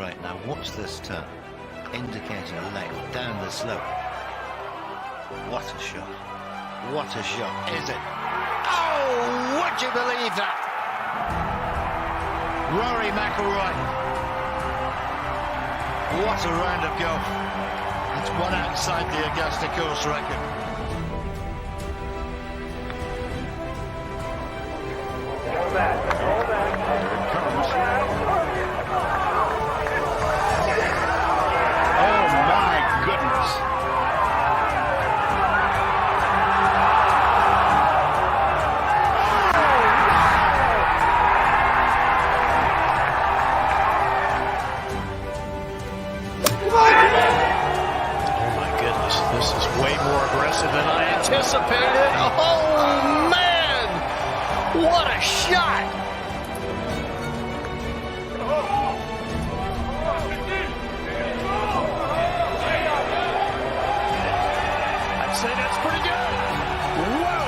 right. Now watch this turn. Indicator left down the slope. What a shot. What a shot. Is it? Oh, would you believe that? Rory McIlroy. What a round of golf. It's one outside the Augusta course record. Anticipated. Oh man, what a shot! I'd say that's pretty good. Whoa!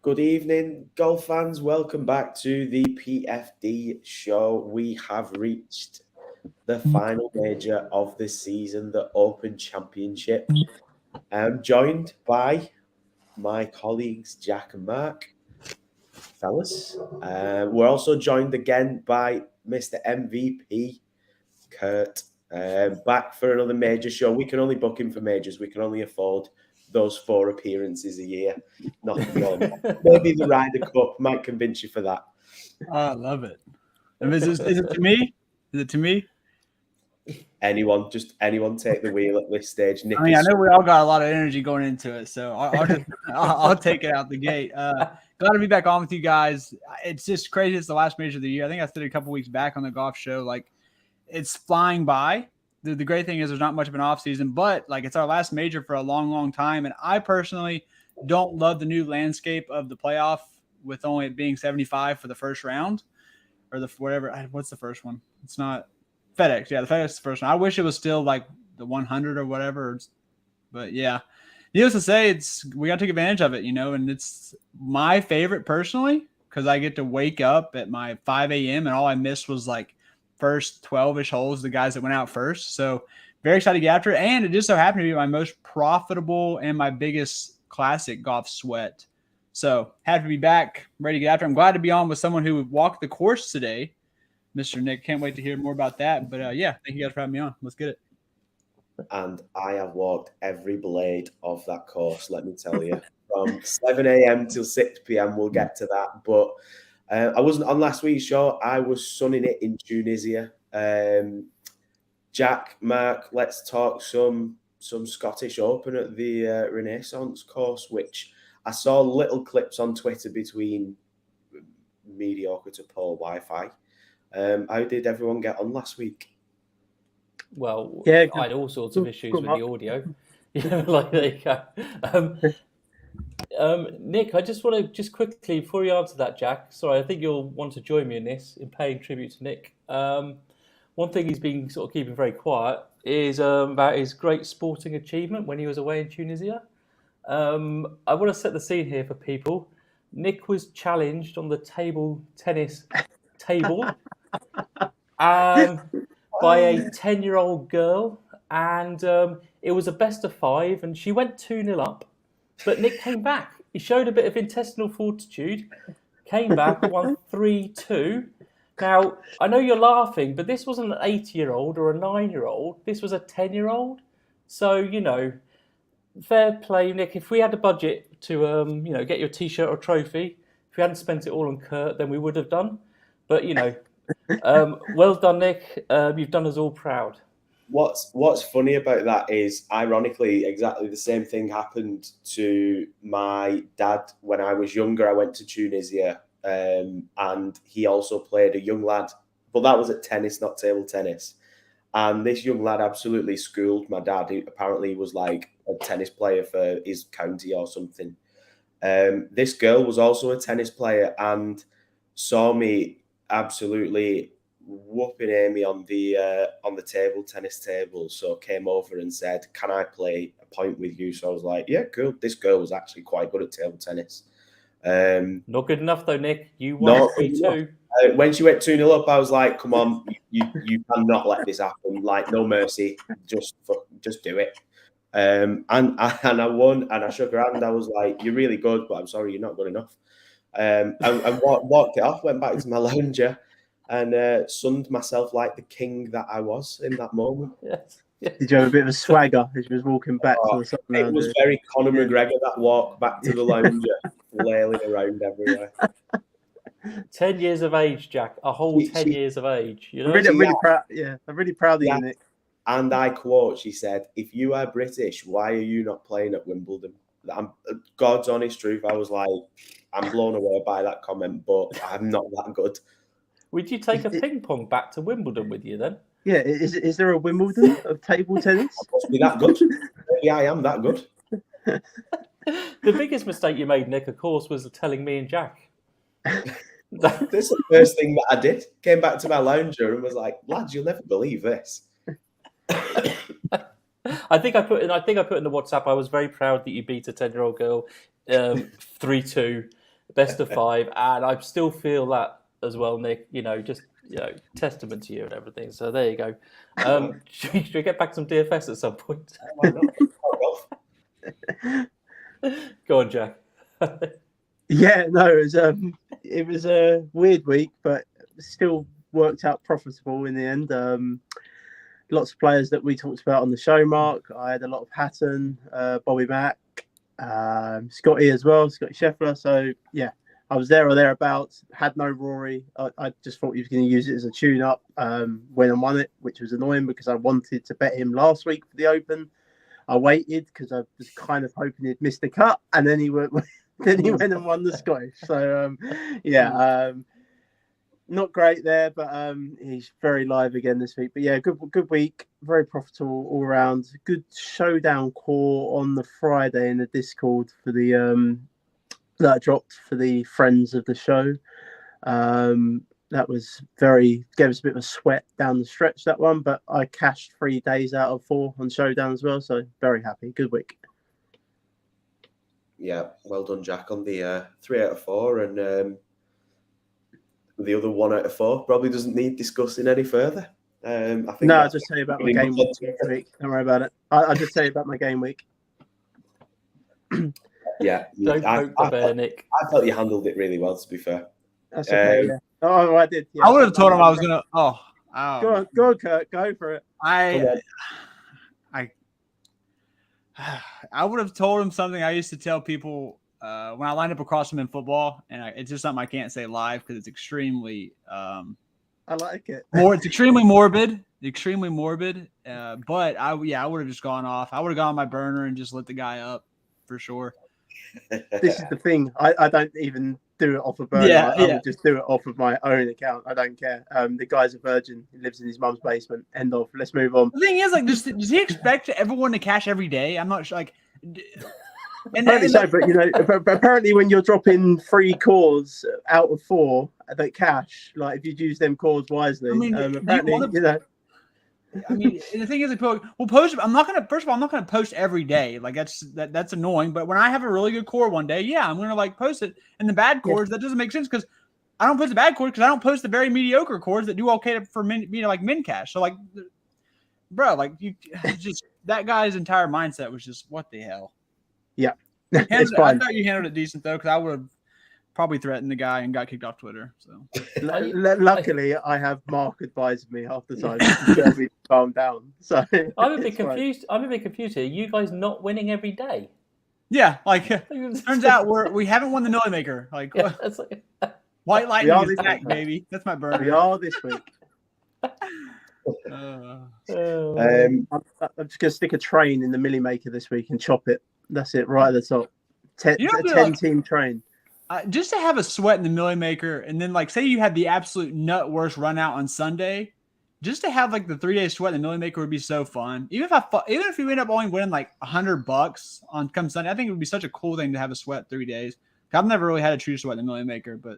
Good evening, golf fans. Welcome back to the PFD show. We have reached the final major of the season, the Open Championship. I'm joined by my colleagues, Jack and Mark. Fellas, we're also joined again by Mr. MVP, Kurt. Back for another major show. We can only book him for majors. We can only afford those 4 appearances a year. Nothing more. Maybe the Ryder Cup might convince you for that. I love it. Is it to me? Is it to me? Anyone take the wheel at this stage. Nick, I know we all got a lot of energy going into it, so I'll take it out the gate. Glad to be back on with you guys. It's just crazy. It's the last major of the year. I think I said it a couple weeks back on the golf show. Like, it's flying by. The great thing is there's not much of an off season, but like it's our last major for a long, long time. And I personally don't love the new landscape of the playoff with only it being 75 for the first round or the whatever. What's the first one? It's not FedEx. Yeah, the FedEx is the first one. I wish it was still like the 100 or whatever. But yeah, needless to say, we got to take advantage of it, and it's my favorite personally because I get to wake up at my 5 a.m. and all I missed was like first 12-ish holes, the guys that went out first. So very excited to get after it. And it just so happened to be my most profitable and my biggest classic golf sweat. So happy to be back, ready to get after it. I'm glad to be on with someone who walked the course today, Mr. Nick. Can't wait to hear more about that. But yeah, thank you guys for having me on. Let's get it. And I have walked every blade of that course, let me tell you. From 7 a.m. till 6 p.m. We'll get to that. But I wasn't on last week's show. I was sunning it in Tunisia. Jack, Mark, let's talk some Scottish Open at the Renaissance course, which I saw little clips on Twitter between mediocre to poor Wi-Fi. How did everyone get on last week? Well, yeah, I had all sorts of issues with the audio. There you go. Nick, I just want to quickly, before you answer that, Jack, sorry, I think you'll want to join me in this, in paying tribute to Nick. One thing he's been sort of keeping very quiet is about his great sporting achievement when he was away in Tunisia. I want to set the scene here for people. Nick was challenged on the table tennis table by a 10-year-old girl, and it was a best of 5, and she went 2-0 up. But Nick came back. He showed a bit of intestinal fortitude, came back, won 3-2. Now, I know you're laughing, but this wasn't an 8-year-old or a 9-year-old. This was a 10-year-old. So, fair play, Nick. If we had a budget to, get your T-shirt or trophy, if we hadn't spent it all on Kurt, then we would have done. But, well done, Nick. You've done us all proud. What's funny about that is, ironically, exactly the same thing happened to my dad when I was younger. I went to Tunisia, and he also played a young lad, but that was at tennis, not table tennis. And this young lad absolutely schooled my dad. He apparently was like a tennis player for his county or something. This girl was also a tennis player and saw me absolutely whooping Amy on the tennis table. So came over and said, "Can I play a point with you?" So I was like, "Yeah, cool." This girl was actually quite good at table tennis. Not good enough though, Nick. You won 3-2. When she went 2-0 up, I was like, "Come on, you cannot let this happen. Like, no mercy. Just do it." And I won, and I shook her hand. I was like, "You're really good, but I'm sorry, you're not good enough." And walked it off, went back to my lounger, and sunned myself like the king that I was in that moment. Yes. Did you have a bit of a swagger as you was walking back to the sun? It was very Conor McGregor, that walk back to the lounger, flailing around everywhere. 10 years of age, Jack. A whole 10 years of age. You know? I'm really proud. Yeah, I'm really proud of you, Nick. And I quote, she said, "If you are British, why are you not playing at Wimbledon?" God's honest truth. I was like, I'm blown away by that comment, but I'm not that good. Would you take a ping pong back to Wimbledon with you then? Yeah, is there a Wimbledon of table tennis? I must be that good. Maybe I am that good. The biggest mistake you made, Nick, of course, was telling me and Jack. This is the first thing that I did. Came back to my lounger and was like, "Lads, you'll never believe this." I think I put in the WhatsApp. I was very proud that you beat a 10-year-old girl 3-2, best of 5, and I still feel that as well, Nick. Testament to you and everything. So there you go. Should we get back some DFS at some point? Why not? Go on, Jack. Yeah, no, it was a weird week, but still worked out profitable in the end. Lots of players that we talked about on the show, Mark. I had a lot of Hatton, Bobby Mack, Scotty as well, Scotty Scheffler. So yeah, I was there or thereabouts. Had no Rory. I just thought he was going to use it as a tune-up when I won it, which was annoying because I wanted to bet him last week for the Open. I waited because I was kind of hoping he'd missed the cut, and then he went and won the Scottish. So not great there, but he's very live again this week. But yeah, good week, very profitable all around. Good showdown call on the Friday in the Discord for the that I dropped for the friends of the show. That was gave us a bit of a sweat down the stretch, that one, but I cashed 3 days out of 4 on showdown as well, so very happy. Good week. Yeah, well done, Jack, on the 3 out of 4, and the other 1 out of 4 probably doesn't need discussing any further. I think I'll just tell you about my game week next week. Don't worry about it. I'll just tell you about my game week. Yeah, Don't poke the bear, Nick. I felt you handled it really well, to be fair. That's okay. Yeah. Oh, I did. Yeah. I would have told him I was gonna. Go on, Kurt. Go for it. I would have told him something I used to tell people when I lined up across him in football, and it's just something I can't say live because it's extremely. I like it. It's extremely morbid. But I would have just gone off. I would have gone on my burner and just lit the guy up for sure. This is the thing. I don't even do it off a burner. I would just do it off of my own account. I don't care. The guy's a virgin. He lives in his mum's basement. End of. Let's move on. The thing is, like, does he expect everyone to cash every day? I'm not sure. Like, apparently so, but apparently when you're dropping 3 cores out of 4 that cash, like if you use them cores wisely, I mean, apparently I mean, the thing is, we'll post. I'm not gonna post every day. Like that's annoying. But when I have a really good core one day, I'm gonna like post it. And the bad cores, that doesn't make sense because I don't post the bad cores because I don't post the very mediocre cores that do okay for min cash. So like, bro, like just that guy's entire mindset was just what the hell. Yeah, I thought you handled it decent though, because I would have probably threatened the guy and got kicked off Twitter. So luckily, I have Mark advising me half the time to tell me to calm down. So I'm a bit confused. I'm a bit confused here. You guys not winning every day? Yeah, like turns out we haven't won the Millie Maker. Like, White Lightning is back, baby. That's my burner. We are this week. I'm just gonna stick a train in the Millie Maker this week and chop it. That's it, right at the top. 10-team train. Just to have a sweat in the Millie Maker, and then like say you had the absolute nut worst run out on Sunday, just to have like the 3-day sweat in the Millie Maker would be so fun. Even if you end up only winning like $100 on come Sunday, I think it would be such a cool thing to have a sweat 3 days. I've never really had a true sweat in the Millie Maker, but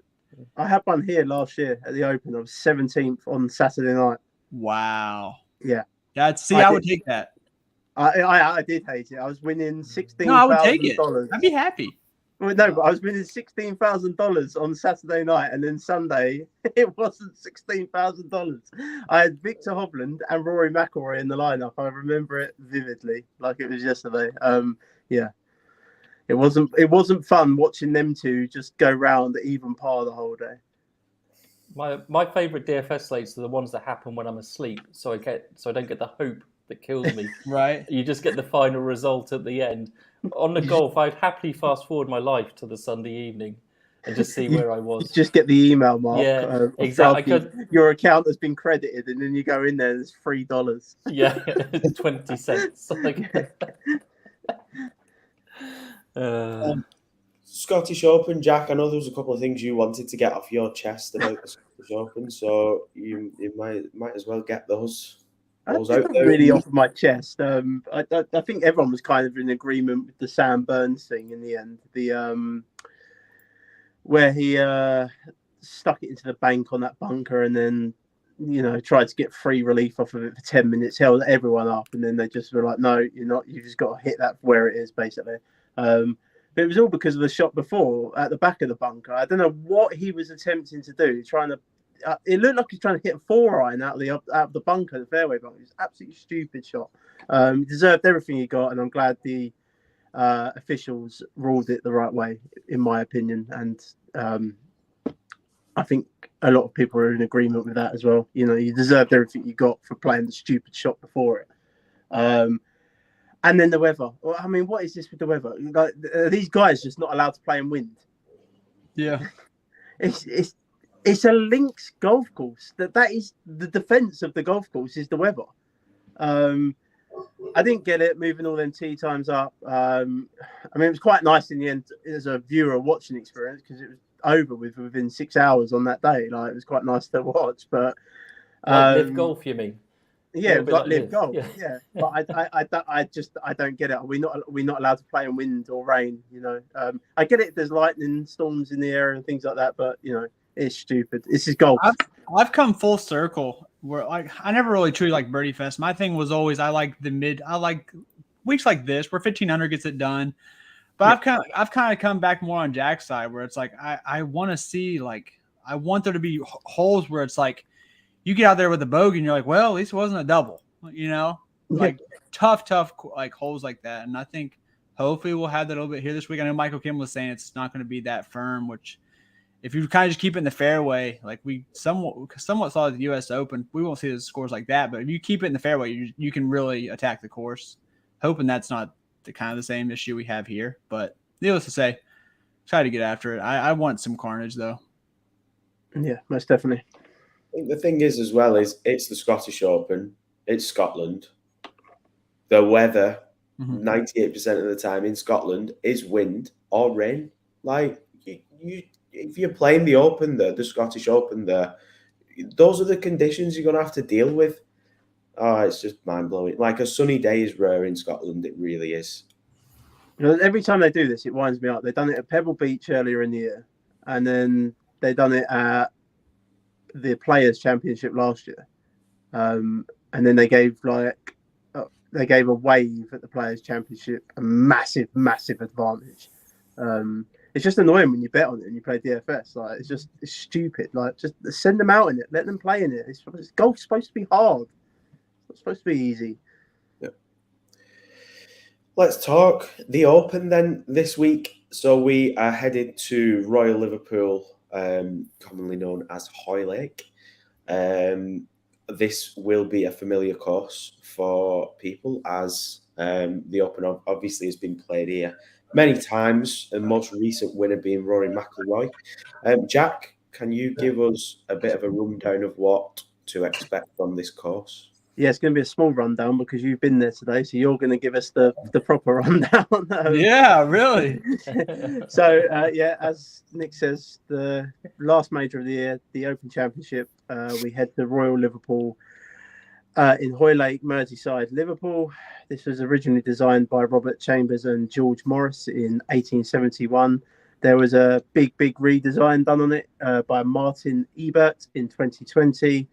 I had one here last year at the Open. I was 17th on Saturday night. Wow. Yeah. I would take that. I did hate it. I was winning $16,000. No, I would take it. I'd be happy. Well, no, but I was winning $16,000 on Saturday night, and then Sunday it wasn't $16,000. I had Victor Hovland and Rory McIlroy in the lineup. I remember it vividly, like it was yesterday. Yeah, it wasn't fun watching them two just go round at even par the whole day. My favourite DFS slates are the ones that happen when I'm asleep, so I don't get the hope that kills me. Right. You just get the final result at the end. On the golf, I'd happily fast forward my life to the Sunday evening and just see where I was. Just get the email, Mark. Yeah, exactly. Your account has been credited, and then you go in there, there's $3. Yeah, 20 cents. Scottish Open, Jack. I know there was a couple of things you wanted to get off your chest about the Scottish Open, so you might as well get those. Out there. Really off my chest. I think everyone was kind of in agreement with the Sam Burns thing in the end. The where he stuck it into the bank on that bunker and then tried to get free relief off of it for 10 minutes, held everyone up, and then they just were like, "No, you're not. You just got to hit that where it is," basically. But it was all because of the shot before at the back of the bunker. I don't know what he was attempting to do, trying to. It looked like he's trying to hit a 4-iron out of the bunker, the fairway bunker. It was an absolutely stupid shot. He deserved everything he got, and I'm glad the officials ruled it the right way, in my opinion. And I think a lot of people are in agreement with that as well. You deserved everything you got for playing the stupid shot before it. And then the weather. Well, I mean, what is this with the weather? Like, are these guys just not allowed to play in wind? Yeah. It's a links golf course. That is the defense of the golf course is the weather. I didn't get it moving all them tee times up. I mean, it was quite nice in the end as a viewer watching experience because it was over within 6 hours on that day. Like, it was quite nice to watch. But live golf, you mean? Yeah, like live golf. Yeah, but I don't get it. Are we not allowed to play in wind or rain? I get it. There's lightning storms in the air and things like that, but it's stupid. This is golf. I've come full circle where I never really truly like Birdie Fest. My thing was always I like weeks like this where 1,500 gets it done. But yeah. I've kind of come back more on Jack's side where it's like I want to see I want there to be holes where it's like you get out there with a bogey and you're like, well, at least it wasn't a double. Like tough like holes like that. And I think hopefully we'll have that a little bit here this week. I know Michael Kim was saying it's not going to be that firm, which. If you kind of just keep it in the fairway, like we somewhat saw at the U.S. Open, we won't see the scores like that. But if you keep it in the fairway, you can really attack the course. Hoping that's not the same issue we have here. But needless to say, try to get after it. I want some carnage, though. Yeah, most definitely. I think the thing is as well is it's the Scottish Open. It's Scotland. The weather, 98% of the time in Scotland is wind or rain. Like if you're playing the Open there, the Scottish Open there, those are the conditions you're going to have to deal with. Oh, it's just mind-blowing. Like a sunny day is rare in Scotland. It really is. Every time they do this, it winds me up. They've done it at Pebble Beach earlier in the year, and then they've done it at the Players' Championship last year. And then they gave a wave at the Players' Championship a massive, massive advantage. It's just annoying when you bet on it and you play DFS. Like it's stupid. Like just send them out in it, let them play in it. Golf's supposed to be hard. It's supposed to be easy. Yeah. Let's talk the Open then this week. So we are headed to Royal Liverpool, commonly known as Hoylake. This will be a familiar course for people as the Open obviously has been played here many times, and most recent winner being Rory McIlroy. Jack, can you give us a bit of a rundown of what to expect from this course? Yeah, it's going to be a small rundown because you've been there today, so you're going to give us the proper rundown. Yeah, really. So, as Nick says, the last major of the year, the Open Championship, we head to Royal Liverpool in Hoylake, Merseyside, Liverpool. This was originally designed by Robert Chambers and George Morris in 1871. There was a big redesign done on it by Martin Ebert in 2020.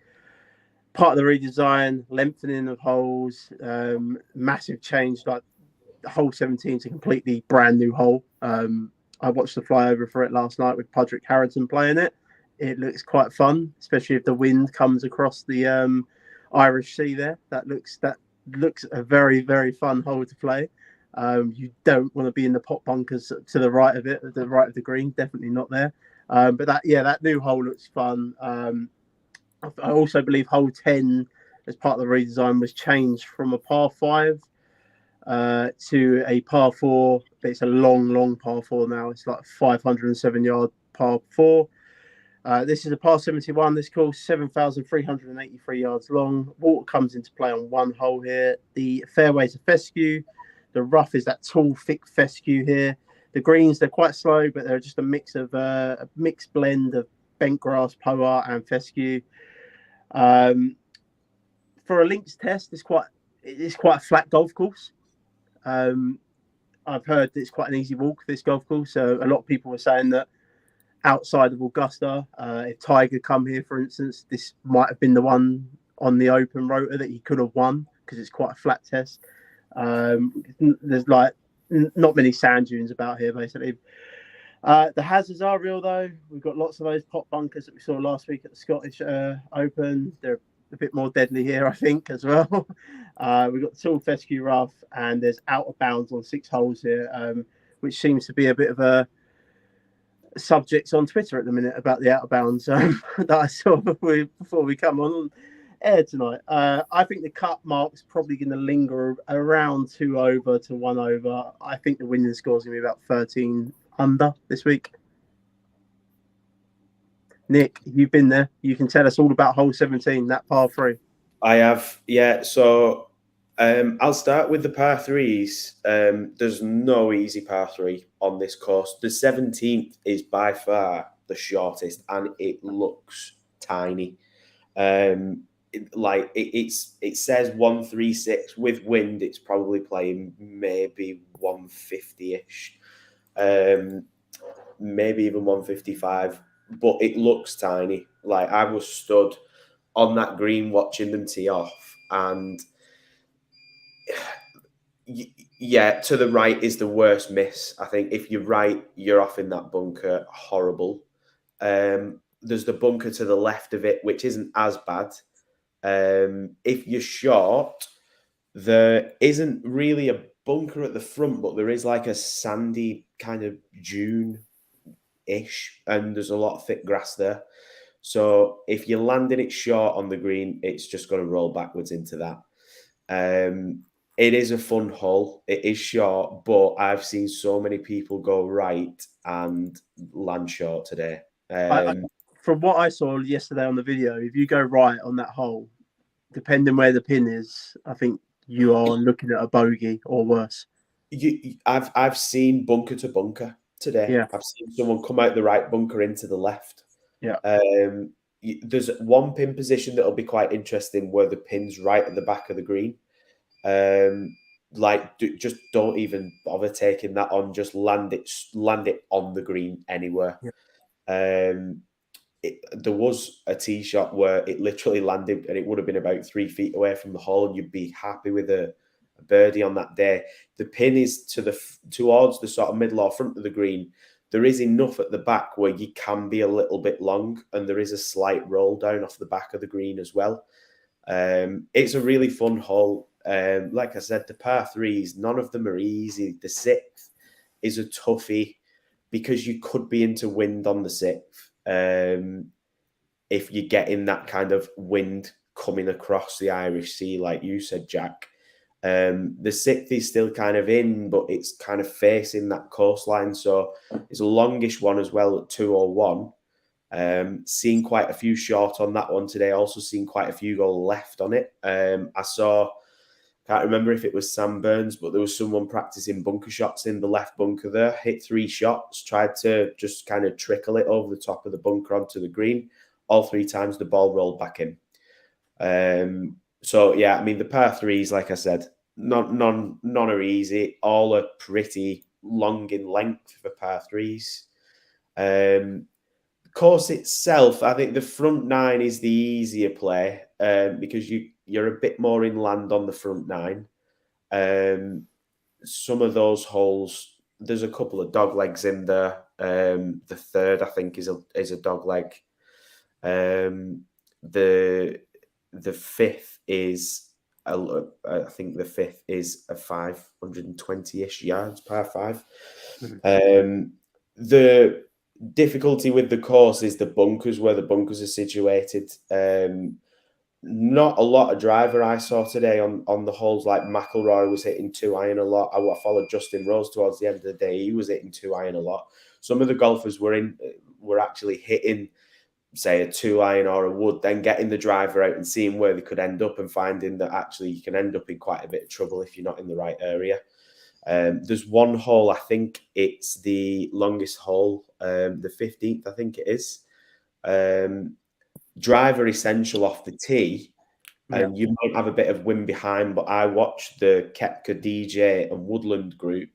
Part of the redesign, lengthening of holes, massive change, like hole 17 is a completely brand new hole. I watched the flyover for it last night with Padraig Harrington playing it. It looks quite fun, especially if the wind comes across the Irish Sea there. That looks a very, very fun hole to play. You don't want to be in the pot bunkers to the right of it, the right of the green. Definitely not there. But that new hole looks fun. I also believe hole 10, as part of the redesign, was changed from a par 5 to a par 4. It's a long par 4 now. It's like 507-yard par 4. This is a par 71. This course 7,383 yards long. Water comes into play on one hole here. The fairway's a fescue. The rough is that tall, thick fescue here. The greens, they're quite slow, but they're just a mixed blend of bent grass, poa, and fescue. For a links test, it's quite a flat golf course. I've heard that it's quite an easy walk, this golf course. So a lot of people were saying that outside of Augusta, if Tiger come here, for instance, this might have been the one on the open rotor that he could have won because it's quite a flat test. There's like not many sand dunes about here, basically. The hazards are real, though. We've got lots of those pot bunkers that we saw last week at the Scottish Open. They're a bit more deadly here, I think, as well. We've got the tall fescue rough, and there's out of bounds on 6 holes here, which seems to be a bit of a subject on Twitter at the minute about the out of bounds that I saw before we come on air tonight. I think the cut mark's probably going to linger around 2 over to 1 over. I think the winning score is going to be about 13 under this week. Nick, you've been there. You can tell us all about hole 17, that par 3. I have, yeah. So I'll start with the par 3s. There's no easy par 3 on this course. The 17th is by far the shortest, and it looks tiny. It says 136 with wind. It's probably playing maybe 150-ish, maybe even 155. But it looks tiny. Like, I was stood on that green watching them tee off, and yeah, to the right is the worst miss. I think if you're right, you're off in that bunker. Horrible. There's the bunker to the left of it, which isn't as bad. If you're short, there isn't really a bunker at the front, but there is like a sandy kind of dune-ish, and there's a lot of thick grass there. So if you're landing it short on the green, it's just going to roll backwards into that. It is a fun hole. It is short, but I've seen so many people go right and land short today. From what I saw yesterday on the video, if you go right on that hole, depending where the pin is, I think you are looking at a bogey or worse. I've seen bunker to bunker today. Yeah. I've seen someone come out the right bunker into the left. Yeah. There's one pin position that'll be quite interesting where the pin's right at the back of the green. Just don't even bother taking that on. Just land it on the green anywhere. Yeah. There was a tee shot where it literally landed, and it would have been about 3 feet away from the hole, and you'd be happy with a birdie on that day. The pin is towards the sort of middle or front of the green. There is enough at the back where you can be a little bit long, and there is a slight roll down off the back of the green as well. It's a really fun hole. Like I said, the par 3s, none of them are easy. The 6th is a toughie because you could be into wind on the 6th. If you're getting that kind of wind coming across the Irish Sea, like you said, Jack. The 6th is still kind of in, but it's kind of facing that coastline. So it's a longish one as well at 201. Seen quite a few short on that one today. Also seen quite a few go left on it. Can't remember if it was Sam Burns, but there was someone practicing bunker shots in the left bunker there. Hit 3 shots, tried to just kind of trickle it over the top of the bunker onto the green. All 3 times the ball rolled back in. So, yeah, I mean, the par 3s, like I said, none are easy. All are pretty long in length for par 3s. Course itself, I think the front nine is the easier play because you're a bit more inland on the front nine. Some of those holes, there's a couple of dog legs in there. The third, I think, is a dog leg. The fifth is I think the fifth is a 520-ish yards, par 5. The difficulty with the course is the bunkers, where the bunkers are situated. Not a lot of driver I saw today on the holes. Like McIlroy was hitting 2-iron a lot. I followed Justin Rose towards the end of the day. He was hitting 2-iron a lot. Some of the golfers were actually hitting, say, a 2-iron or a wood, then getting the driver out and seeing where they could end up, and finding that actually you can end up in quite a bit of trouble if you're not in the right area. There's one hole, I think it's the longest hole, the 15th, I think it is. Driver essential off the tee, and you might have a bit of wind behind, but I watched the Koepka, DJ and Woodland group.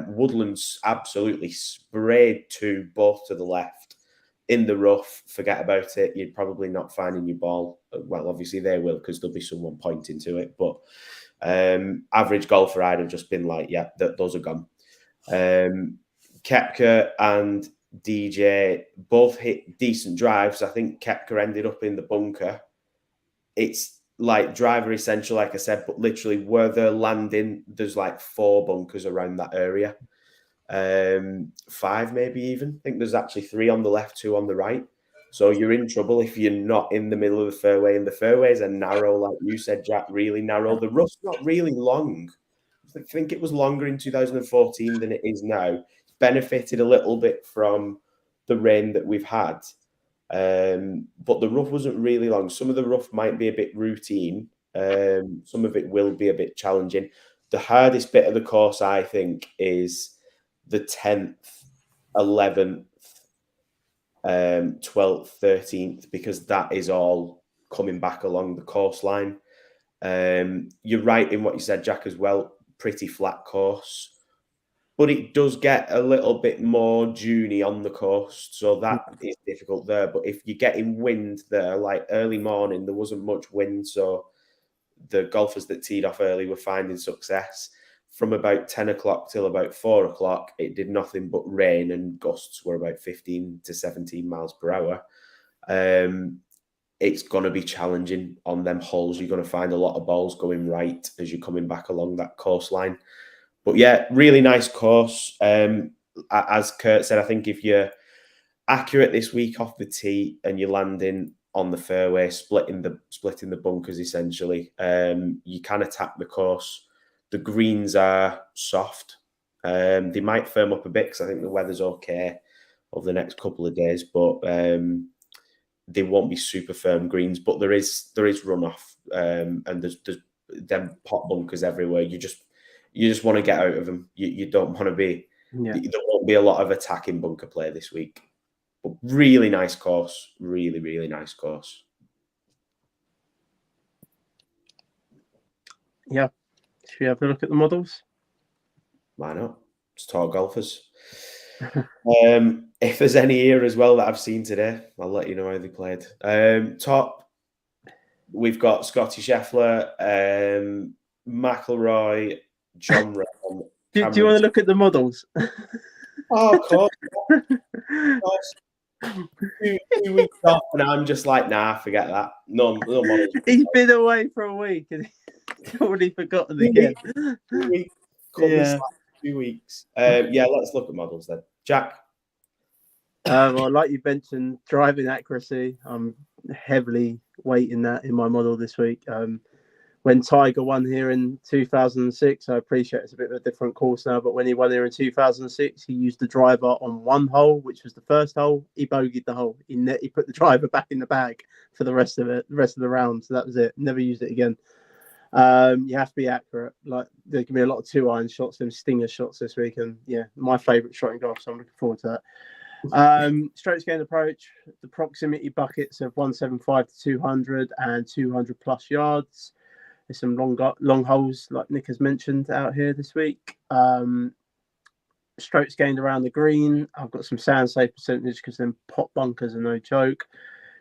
Woodland's absolutely sprayed both to the left in the rough. Forget about it. You're probably not finding your ball. Well, obviously they will, because there'll be someone pointing to it, but average golfer, I'd have just been like, yeah, those are gone. Koepka and DJ both hit decent drives. I think Koepka ended up in the bunker. It's like driver essential, like I said, but literally where they're landing, there's like 4 bunkers around that area. 5 maybe even. I think there's actually 3 on the left, 2 on the right. So you're in trouble if you're not in the middle of the fairway. And the fairways are narrow, like you said, Jack, really narrow. The rough's not really long. I think it was longer in 2014 than it is now. Benefited a little bit from the rain that we've had. But the rough wasn't really long. Some of the rough might be a bit routine. Some of it will be a bit challenging. The hardest bit of the course, I think, is the 10th, 11th, 12th, 13th, because that is all coming back along the coastline. You're right in what you said, Jack, as well. Pretty flat course, but it does get a little bit more duney on the coast, so that is difficult there. But if you're getting wind there, like early morning, there wasn't much wind, so the golfers that teed off early were finding success. From about 10 o'clock till about 4 o'clock, it did nothing but rain, and gusts were about 15 to 17 miles per hour. It's going to be challenging on them holes. You're going to find a lot of balls going right as you're coming back along that coastline. But yeah, really nice course. As Kurt said, I think if you're accurate this week off the tee and you're landing on the fairway, splitting the bunkers essentially, you can attack the course. The greens are soft. They might firm up a bit because I think the weather's okay over the next couple of days, but they won't be super firm greens. But there is runoff, and there's them pot bunkers everywhere. You just want to get out of them. You don't want to be. Yeah. There won't be a lot of attacking bunker play this week. But really nice course. Really, really nice course. Yeah. Should we have a look at the models? Why not? It's tall golfers. If there's any here as well that I've seen today, I'll let you know how they played. Top, we've got Scotty Scheffler, McIlroy, John Ram. Do you want to look at the models? Oh, of course. Of course. 2 weeks off, and I'm just like, nah, forget that. No models. He's been away for a week and he's already forgotten again. 2 weeks. Yeah. 2 weeks. Yeah, let's look at models then. Jack? Well, like you mentioned, driving accuracy. I'm heavily weighting that in my model this week. When Tiger won here in 2006, I appreciate it's a bit of a different course now, but when he won here in 2006, he used the driver on one hole, which was the first hole. He bogeyed the hole. He put the driver back in the bag for the rest of the round. So that was it. Never used it again. You have to be accurate. Like there can be a lot of 2-iron shots, them stinger shots this week, and yeah, my favourite shot in golf. So I'm looking forward to that. Strokes gained approach, the proximity buckets of 175 to 200 and 200 plus yards. There's some long holes, like Nick has mentioned, out here this week. Strokes gained around the green. I've got some sand safe percentage because then pot bunkers are no joke.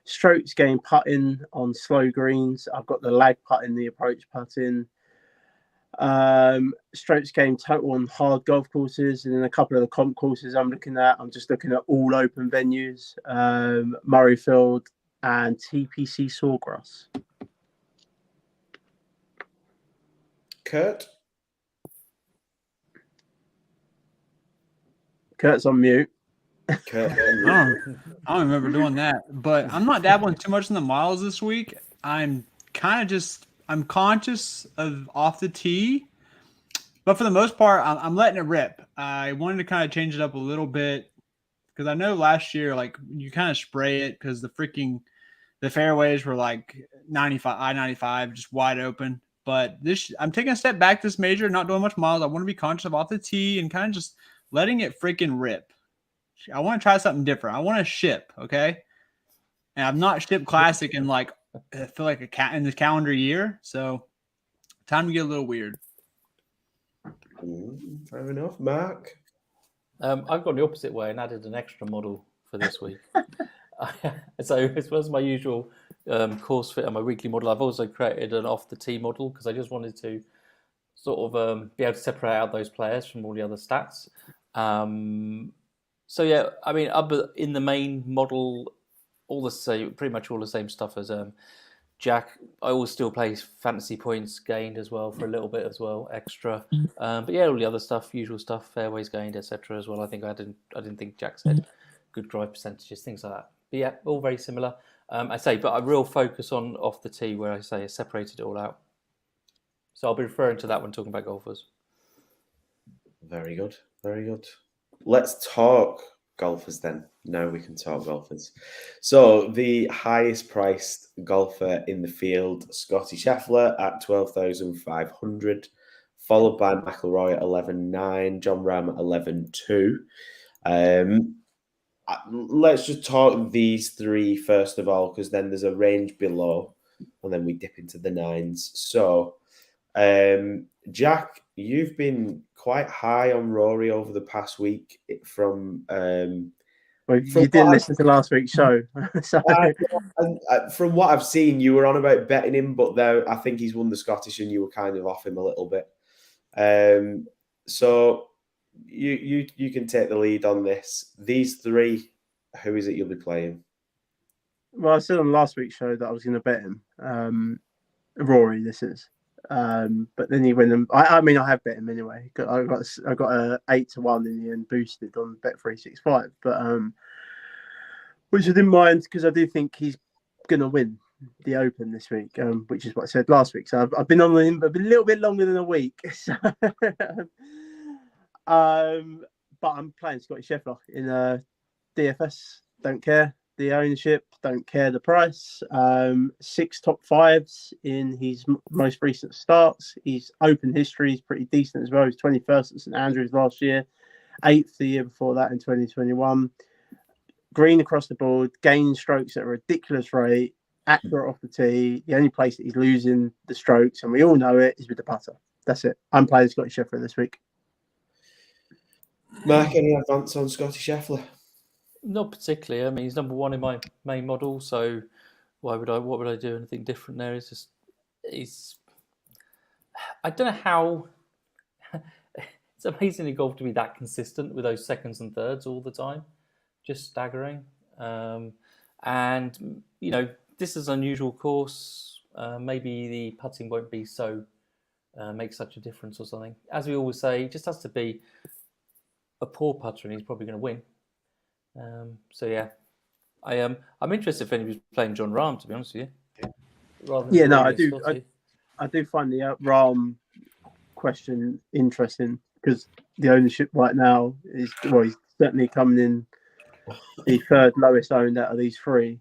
Strokes gained putting on slow greens. I've got the lag putting, the approach putting. Strokes gained total on hard golf courses, and then a couple of the comp courses I'm just looking at all open venues, Murrayfield and TPC Sawgrass. Kurt's on mute. Kurt, I don't remember doing that, but I'm not dabbling too much in the miles this week. I'm conscious of off the tee, but for the most part, I'm letting it rip. I wanted to kind of change it up a little bit because I know last year, like you kind of spray it because the fairways were like 95, just wide open. But I'm taking a step back this major, not doing much miles. I want to be conscious of off the tee and kind of just letting it freaking rip. I want to try something different. I want to ship, okay? And I've not shipped classic in like I feel like in the calendar year, so time to get a little weird. Fair enough, Mark. I've gone the opposite way and added an extra model for this week. So as well as my usual course fit and my weekly model, I've also created an off the tee model because I just wanted to sort of be able to separate out those players from all the other stats. So yeah, I mean, in the main model, pretty much all the same stuff as Jack. I always still play fantasy points gained as well for a little bit as well, extra. But yeah, all the other stuff, usual stuff, fairways gained, etc. as well. I didn't think Jack said good drive percentages, things like that. But yeah, all very similar. But I real focus on off the tee where I say I separated it all out. So I'll be referring to that when talking about golfers. Very good. Very good. Let's talk golfers then. Now we can talk golfers. So the highest priced golfer in the field, Scotty Scheffler at 12,500, followed by McIlroy at 11,900, John Ram at 11,200. Let's just talk these three first of all, because then there's a range below, and then we dip into the nines. So, Jack, you've been quite high on Rory over the past week. From you didn't listen to last week's show. So. From what I've seen, you were on about betting him, but there, I think he's won the Scottish, and you were kind of off him a little bit. So you can take the lead on this. These three, who is it you'll be playing? Well, I said on last week's show that I was going to bet him. Rory, this is. But then he went and I mean, I have bet him anyway. I got a 8-1 in the end, boosted on Bet365. But which I didn't mind because I do think he's going to win the Open this week, which is what I said last week. So I've been on him a little bit longer than a week. So, but I'm playing Scotty Scheffler in DFS. Don't care the ownership, don't care the price. 6 top 5s in his most recent starts. His Open history is pretty decent as well. He's 21st at St Andrews last year, 8th the year before that in 2021. Green across the board, gaining strokes at a ridiculous rate, accurate off the tee. The only place that he's losing the strokes, and we all know it, is with the putter. That's it. I'm playing Scotty Scheffler this week. Mark, any advance on Scotty Scheffler? Not particularly. I mean, he's number one in my main model, so what would I do anything different there? I don't know how. It's amazing in golf to be that consistent with those seconds and thirds all the time, just staggering. And you know, this is an unusual course. Maybe the putting won't be so make such a difference or something. As we always say, it just has to be a poor putter, and he's probably going to win. So yeah, I'm interested if anybody's playing John Rahm, to be honest with you. I do find the Rahm question interesting because the ownership right now is he's certainly coming in the third lowest owned out of these three.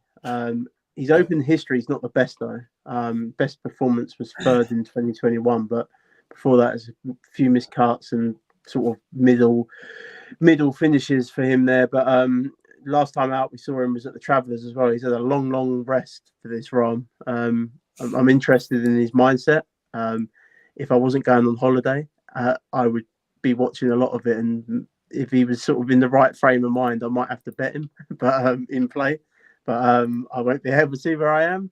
His Open history is not the best though. Best performance was third in 2021, but before that, there's a few missed cuts and sort of middle finishes for him there. But last time out we saw him was at the Travellers as well. He's had a long rest for this Rahm. I'm interested in his mindset. If I wasn't going on holiday, I would be watching a lot of it and if he was sort of in the right frame of mind, I might have to bet him, but in play. But I won't be able to where I am.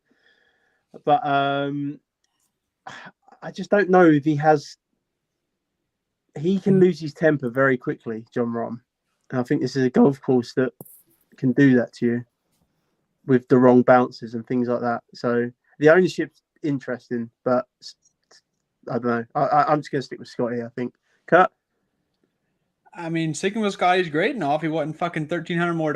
But I just don't know if he has. He can lose his temper very quickly, John Rahm. And I think this is a golf course that can do that to you with the wrong bounces and things like that. So the ownership's interesting, but I don't know. I'm just going to stick with Scotty, I think. Kurt? I mean, sticking with Scotty's great and all if he wasn't fucking $1,300 more.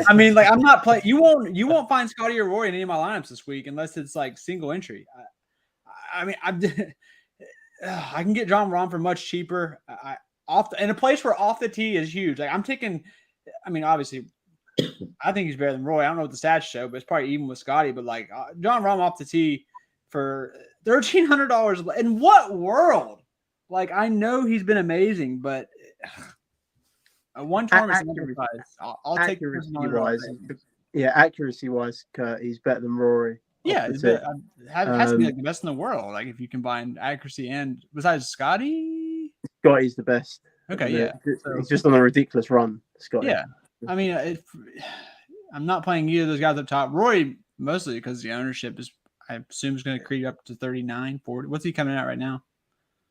I mean, like, I'm not playing. You won't find Scotty or Rory in any of my lineups this week unless it's like single entry. I mean, I can get John Rahm for much cheaper. And a place where off the tee is huge. Like, I'm taking. I mean, obviously, I think he's better than Roy. I don't know what the stats show, but it's probably even with Scotty. But like John Rahm off the tee for $1,300. In what world? Like, I know he's been amazing, but one tournament. I'll take accuracy-wise. Yeah, accuracy-wise, Kurt, he's better than Rory. Yeah, it has to be like the best in the world. Like, if you combine accuracy and besides Scotty's the best. Okay, yeah. He's just on a ridiculous run, Scotty. Yeah, I mean, I'm not playing either of those guys up top. Rory mostly because the ownership is, I assume, is going to creep up to 39, 40. What's he coming out right now?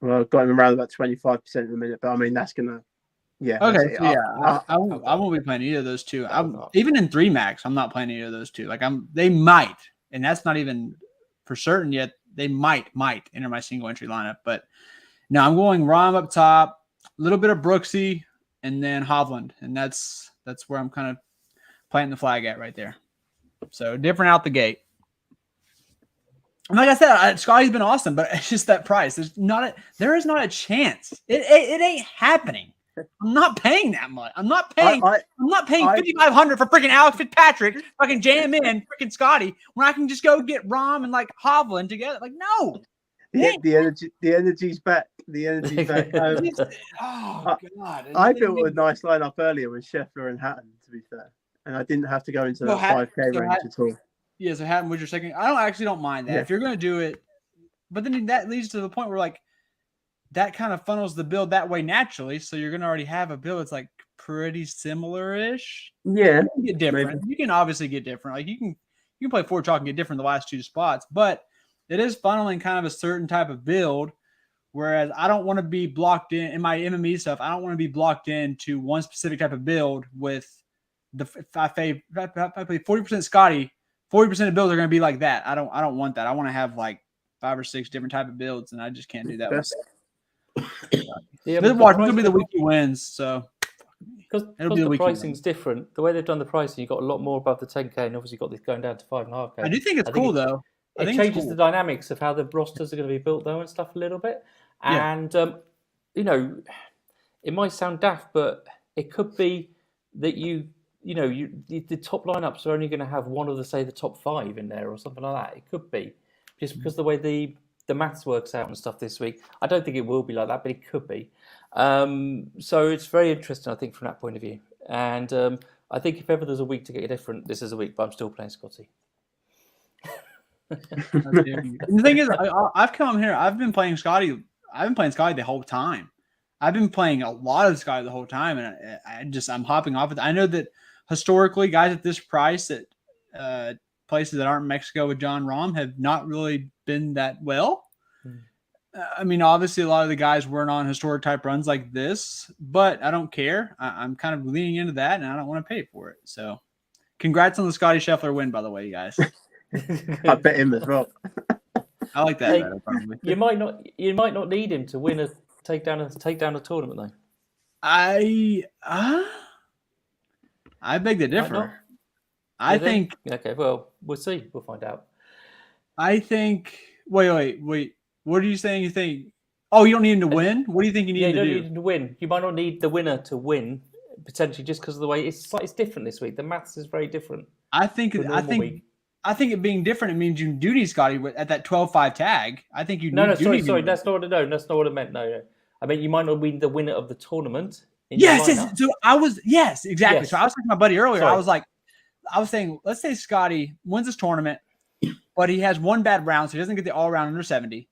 Well, I've got him around about 25% in a minute, but I mean that's gonna, yeah. Okay, so yeah, I won't be playing either of those two. Even in 3 max, I'm not playing either of those two. Like they might, and that's not even for certain yet. They might enter my single entry lineup, but no, I'm going Rahm up top, a little bit of Brooksy, and then Hovland, and that's where I'm kind of planting the flag at right there. So different out the gate. And like I said, Scotty's been awesome, but it's just that price. There is not a chance. It ain't happening. I'm not paying that much. I'm not paying $5,500 for freaking Alex Fitzpatrick, fucking jam in freaking Scotty, when I can just go get Rahm and like Hovland together. Like, no. The energy's back. The energy's back. Oh God! I built a nice lineup earlier with Scheffler and Hatton, to be fair, and I didn't have to go into that 5K range at all. Yeah, so Hatton was your second. I don't mind that if you're going to do it, but then that leads to the point where like that kind of funnels the build that way naturally. So you're going to already have a build that's like pretty similar-ish. Yeah, you can get different. Maybe. You can obviously get different. Like you can play 4 chalk and get different the last 2 spots, but it is funneling kind of a certain type of build. Whereas I don't want to be blocked in my MME stuff. I don't want to be blocked into one specific type of build with if I play 40% Scotty. 40% of builds are going to be like that. I don't want that. I want to have like 5 or 6 different type of builds, and I just can't do that. This will be the week he wins. So because the pricing's different. The way they've done the pricing, you've got a lot more above the 10K, and obviously you've got this going down to 5.5K. I do think it's cool though. It changes the dynamics of how the rosters are going to be built though and stuff a little bit. And you know, it might sound daft, but it could be that the top lineups are only going to have one of the top 5 in there or something like that. It could be just because the way the maths works out and stuff this week. I don't think it will be like that, but it could be. So it's very interesting, I think, from that point of view. And I think if ever there's a week to get different, this is a week. But I'm still playing Scotty. The thing is, I've come here. I've been playing Scotty the whole time. I've been playing a lot of Scotty the whole time, and I'm hopping off it. I know that historically, guys at this price at places that aren't Mexico with John Rahm have not really been that well. I mean, obviously, a lot of the guys weren't on historic type runs like this, but I don't care. I'm kind of leaning into that, and I don't want to pay for it. So, congrats on the Scotty Scheffler win, by the way, you guys. I bet him as well. I like that better, probably. You might not need him to win take down a tournament though. I beg to differ. I think. Okay, well, we'll see. We'll find out. I think. Wait. What are you saying? You think? Oh, you don't need him to win. What do you think you need him to do? You don't need him to win. You might not need the winner to win potentially just because of the way it's different this week. The maths is very different. I think it being different, it means you do need Scotty at that 12-5 tag. I think you. Sorry. That's not what I meant. No. I mean, you might not be the winner of the tournament. Yes. So exactly. So I was talking to my buddy earlier. Sorry. I was saying, let's say Scotty wins this tournament, but he has one bad round, so he doesn't get the all-round under 70.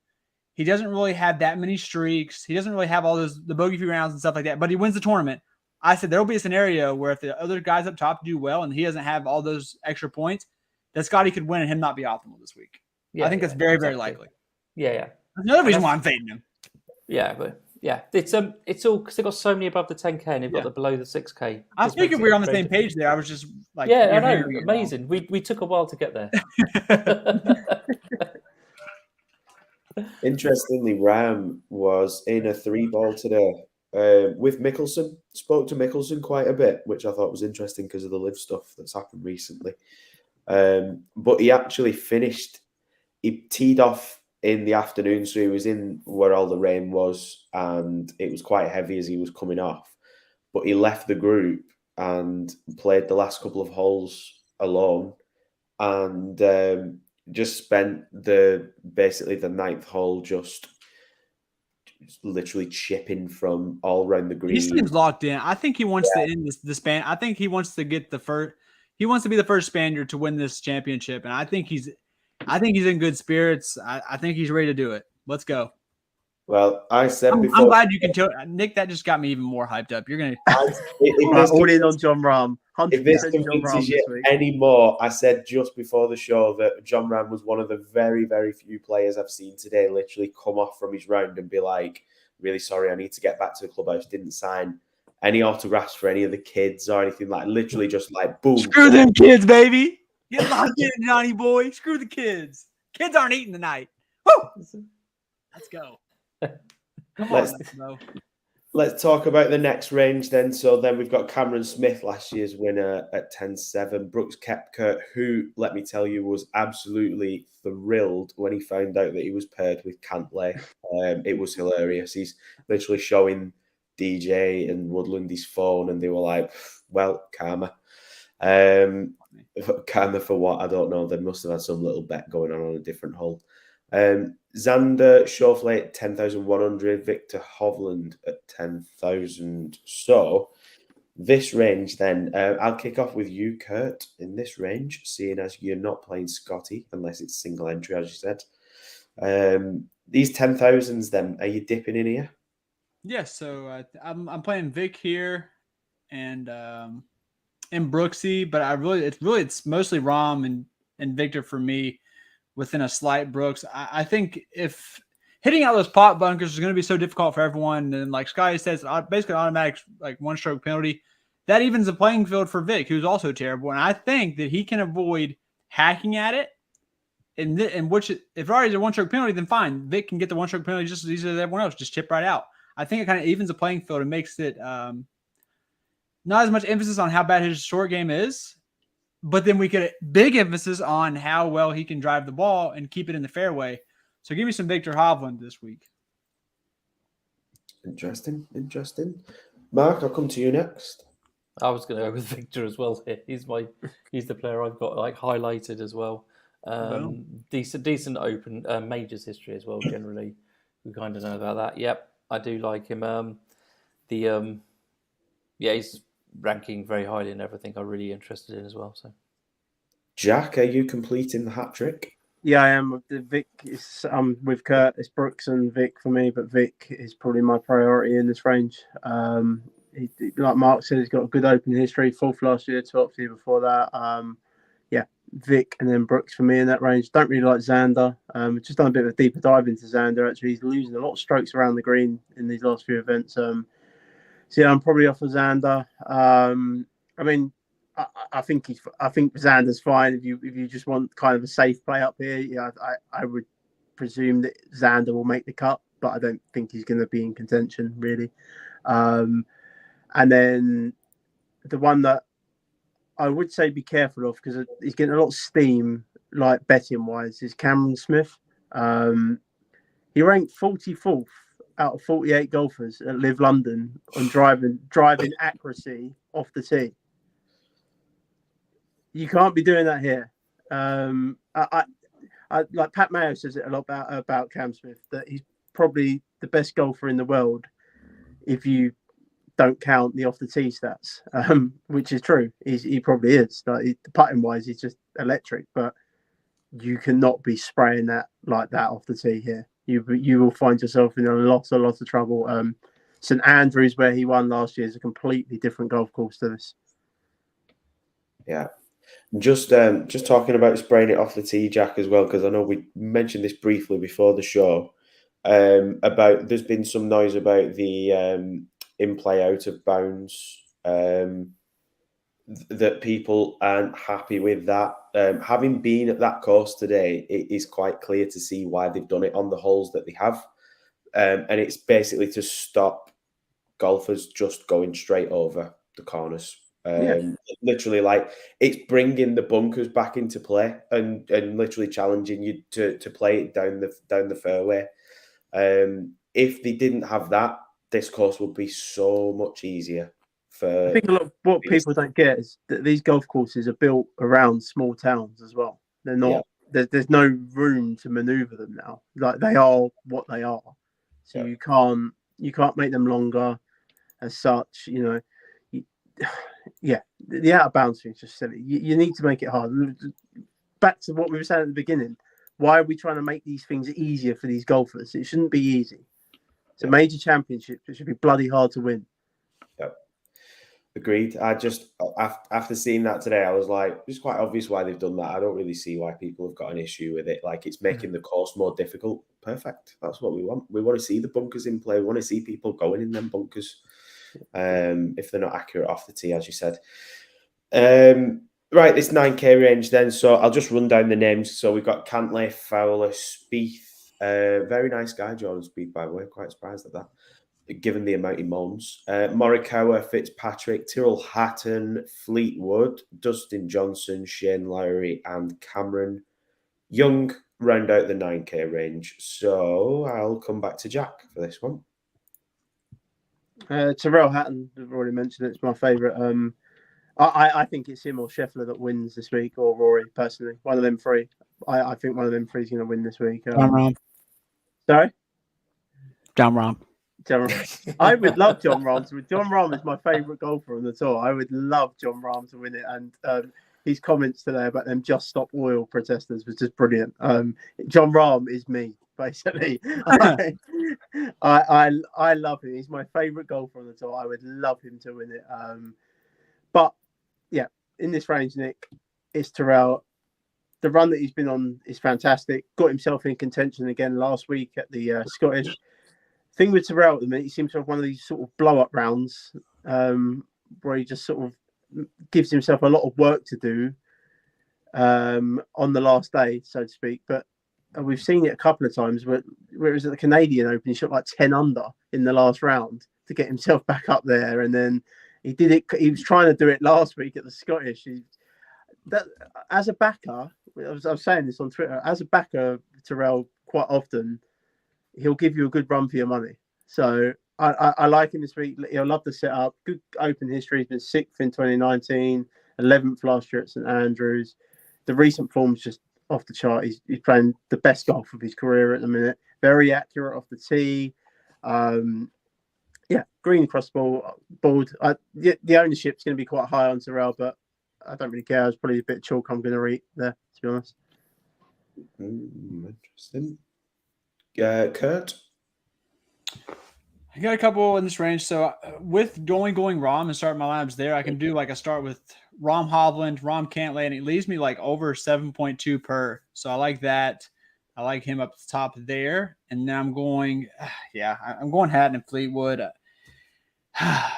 He doesn't really have that many streaks. He doesn't really have all the bogey free rounds and stuff like that, but he wins the tournament. I said there will be a scenario where if the other guys up top do well and he doesn't have all those extra points, that Scotty could win and him not be optimal this week. I think that's very, very likely. Yeah. That's another reason why I'm fading him. Yeah, but it's all because they've got so many above the 10K and they've got the below the 6K. I figured we were on the same page there. I was just like, I know, amazing. We took a while to get there. Interestingly, Ram was in a 3-ball today with Mickelson. Spoke to Mickelson quite a bit, which I thought was interesting because of the live stuff that's happened recently. But he actually finished. He teed off in the afternoon, so he was in where all the rain was, and it was quite heavy as he was coming off. But he left the group and played the last couple of holes alone, and just spent basically the 9th hole just literally chipping from all around the green. He seems locked in. I think he wants to end the span. I think he wants to get the first. He wants to be the first Spaniard to win this championship, and I think he's in good spirits. I think he's ready to do it. Let's go. Well, I said before. I'm glad you can tell Nick. That just got me even more hyped up. You're gonna. All in on John Rahm. If this convinces you anymore, I said just before the show that John Rahm was one of the very, very few players I've seen today literally come off from his round and be like, really sorry, I need to get back to the clubhouse. Didn't sign any autographs for any of the kids or anything, like literally just like boom. Screw them kids, baby. Get locked in, Johnny boy. Screw the kids. Kids aren't eating tonight. Woo! Let's go. Come on, bro. Let's talk about the next range then. So then we've got Cameron Smith, last year's winner at 10-7. Brooks Koepka, who, let me tell you, was absolutely thrilled when he found out that he was paired with Cantlay. It was hilarious. He's literally showing DJ and Woodland his phone, and they were like, well, karma. Karma for what? I don't know. They must have had some little bet going on a different hole. Xander Schauffele at 10,100, Victor Hovland at 10,000. So this range then, I'll kick off with you, Kurt, in this range, seeing as you're not playing Scotty, unless it's single entry, as you said. These 10,000s then, are you dipping in here? Yes, so I'm playing Vic here and Brooksy, but it's mostly Rahm and Victor for me. Within a slight Brooks. I think if hitting out those pot bunkers is going to be so difficult for everyone, and like Scotty says, basically automatic like 1-stroke penalty, that evens the playing field for Vic, who's also terrible. And I think that he can avoid hacking at it. And which, if already is a 1-stroke penalty, then fine. Vic can get the 1-stroke penalty just as easily as everyone else, just chip right out. I think it kind of evens the playing field and makes it not as much emphasis on how bad his short game is. But then we get big emphasis on how well he can drive the ball and keep it in the fairway. So give me some Victor Hovland this week. Interesting. Mark, I'll come to you next. I was going to go with Victor as well here. He's the player I've got like highlighted as well. Decent open majors history as well. Generally, we kind of know about that. Yep, I do like him. He's ranking very highly in everything I'm really interested in as well. So, Jack, are you completing the hat trick? Yeah, I am. Vic is with Kurt. It's Brooks and Vic for me, but Vic is probably my priority in this range. Like Mark said, he's got a good open history. 4th last year, 12th year before that. Vic and then Brooks for me in that range. Don't really like Xander. Just done a bit of a deeper dive into Xander. Actually, he's losing a lot of strokes around the green in these last few events. So yeah, I'm probably off of Xander. I mean, I think Xander's fine if you just want kind of a safe play up here. Yeah, I would presume that Xander will make the cut, but I don't think he's going to be in contention really. And then the one that I would say be careful of because he's getting a lot of steam, like betting wise, is Cameron Smith. He ranked 44th out of 48 golfers at Live London on driving accuracy off the tee. You can't be doing that here. I like Pat Mayo says it a lot about Cam Smith, that he's probably the best golfer in the world if you don't count the off the tee stats, which is true. He probably is. Like putting wise, he's just electric, but you cannot be spraying that like that off the tee here. you will find yourself in a lot of trouble. St Andrews, where he won last year, is a completely different golf course to this. Yeah. Just talking about spraying it off the tee, Jack, as well, because I know we mentioned this briefly before the show. About there's been some noise about the in play out of bounds. That people aren't happy with that. Having been at that course today, it is quite clear to see why they've done it on the holes that they have. And it's basically to stop golfers just going straight over the corners. Literally, like, it's bringing the bunkers back into play and literally challenging you to play it down the fairway. If they didn't have that, this course would be so much easier. I think a lot of what people don't get is that these golf courses are built around small towns as well. They're not. Yeah. There's no room to maneuver them now. Like, they are what they are. So you can't make them longer as such. The out of bounds thing is just silly. You need to make it hard. Back to what we were saying at the beginning. Why are we trying to make these things easier for these golfers? It shouldn't be easy. It's a major championship. It should be bloody hard to win. Yep. Agreed. I just, after seeing that today, I was like, it's quite obvious why they've done that. I don't really see why people have got an issue with it. Like, it's making the course more difficult. Perfect. That's what we want. We want to see the bunkers in play. We want to see people going in them bunkers, if they're not accurate off the tee, as you said. Right, this 9K range then. So I'll just run down the names. So we've got Cantlay, Fowler, Spieth. Very nice guy, Jordan Spieth, by the way. Quite surprised at that, given the amount he moans. Morikawa, Fitzpatrick, Tyrrell Hatton, Fleetwood, Dustin Johnson, Shane Lowry, and Cameron Young round out the 9K range. So I'll come back to Jack for this one. Tyrrell Hatton, I've already mentioned it. It's my favourite. I think it's him or Scheffler that wins this week, or Rory, personally. One of them three. I think one of them three is going to win this week. Jon Rahm. Sorry? Jon Rahm. I would love Jon Rahm to win. Jon Rahm is my favourite golfer on the tour. I would love Jon Rahm to win it. And his comments today about them Just Stop Oil protesters was just brilliant. Jon Rahm is me, basically. I love him. He's my favourite golfer on the tour. I would love him to win it. But yeah, in this range, Nick, it's Tyrrell. The run that he's been on is fantastic. Got himself in contention again last week at the Scottish. Thing with Tyrrell at the minute, he seems to have one of these sort of blow-up rounds where he just sort of gives himself a lot of work to do on the last day, so to speak. But we've seen it a couple of times where it was at the Canadian Open, he shot like 10 under in the last round to get himself back up there. And then he did it. He was trying to do it last week at the Scottish. As a backer, I was saying this on Twitter, as a backer, Tyrrell, quite often, he'll give you a good run for your money. So I like him this week. He'll love the setup. Good Open history. He's been 6th in 2019, 11th last year at St Andrews. The recent form's just off the chart. He's playing the best golf of his career at the minute. Very accurate off the tee. Green across the board. The ownership's going to be quite high on Tyrrell, but I don't really care. It's probably a bit of chalk I'm going to read there, to be honest. Interesting. Kurt? I got a couple in this range. So with going Rahm and starting my labs there, I can do like a start with Rahm Hovland, Rahm Cantlay, and it leaves me like over 7.2 per. So I like that. I like him up the top there. And then I'm going Hatton and Fleetwood. I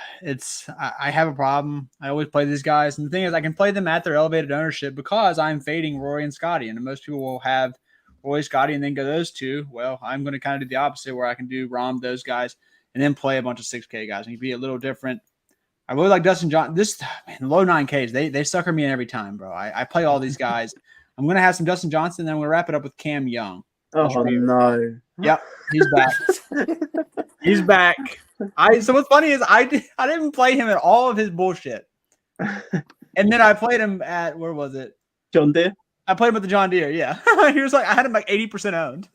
have a problem. I always play these guys. And the thing is, I can play them at their elevated ownership because I'm fading Rory and Scotty. And most people will have Roy, Scotty, and then go those two. Well, I'm going to kind of do the opposite where I can do Rahm, those guys, and then play a bunch of 6K guys. And be a little different. I really like Dustin Johnson. Low 9Ks, they sucker me in every time, bro. I play all these guys. I'm going to have some Dustin Johnson, and then I'm going to wrap it up with Cam Young. Oh, no. Yep, he's back. He's back. So what's funny is I didn't play him at all of his bullshit. And then I played him at, where was it? John Deere? I played him at the John Deere, yeah. He was like, I had him like 80% owned.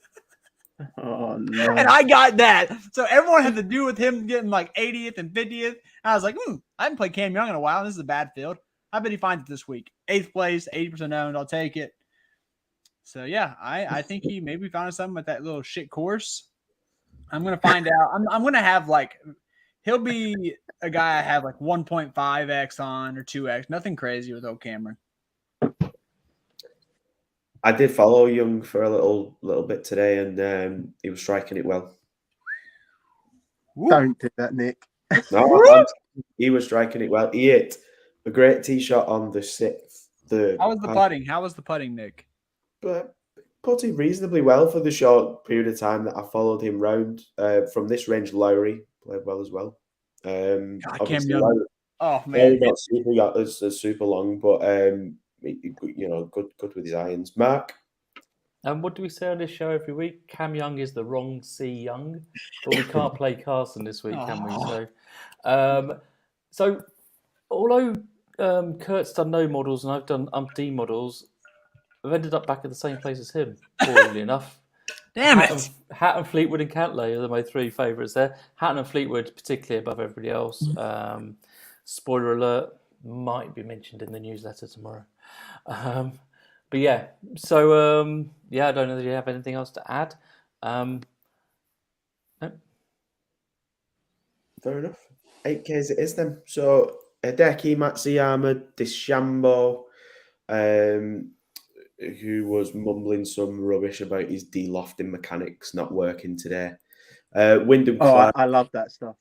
Oh, no. And I got that. So everyone had to do with him getting like 80th and 50th. And I was like, I haven't played Cam Young in a while. This is a bad field. I bet he finds it this week. 8th place, 80% owned. I'll take it. So yeah, I think he maybe found something at that little shit course. I'm gonna find out. I'm gonna have like he'll be a guy I have like 1.5x on or 2x. Nothing crazy with old Cameron. I did follow Young for a little bit today, and he was striking it well. Don't do that, Nick. No, he was striking it well. He hit a great tee shot on the 6th. How was the putting? How was the putting, Nick? But putting reasonably well for the short period of time that I followed him round. From this range, Lowry played well as well. God, Cam Obviously, Young. Lowry, Oh man, not super long, but good with his irons. Mark, And what do we say on this show every week? Cam Young is the wrong C Young, but we can't play Carson this week, can we? So although Kurt's done no models and I've done D models, I've ended up back at the same place as him, boringly enough. damn it! Hatton, Fleetwood, and Cantlay are my three favourites there. Hatton and Fleetwood, particularly above everybody else. Spoiler alert, might be mentioned in the newsletter tomorrow. But yeah, so I don't know if you have anything else to add. No. fair enough. 8Ks it is then. So Hideki Matsuyama, DeChambeau, who was mumbling some rubbish about his de-lofting mechanics not working today. Wyndham Clark. I love that stuff.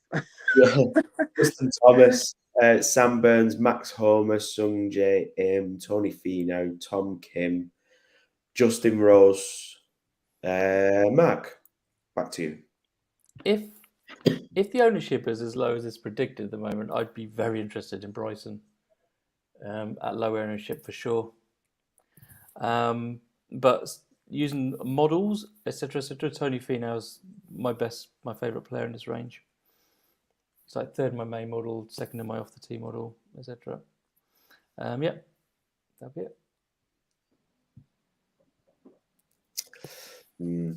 Justin Thomas, Sam Burns, Max Homer, Sung Jae Im, Tony Finau, Tom Kim, Justin Rose. Mark, back to you. If the ownership is as low as it's predicted at the moment, I'd be very interested in Bryson at low ownership for sure. But using models, etc., Tony Finau's my favourite player in this range. It's like third in my main model, second in my off the tee model, etc. That'll be it. You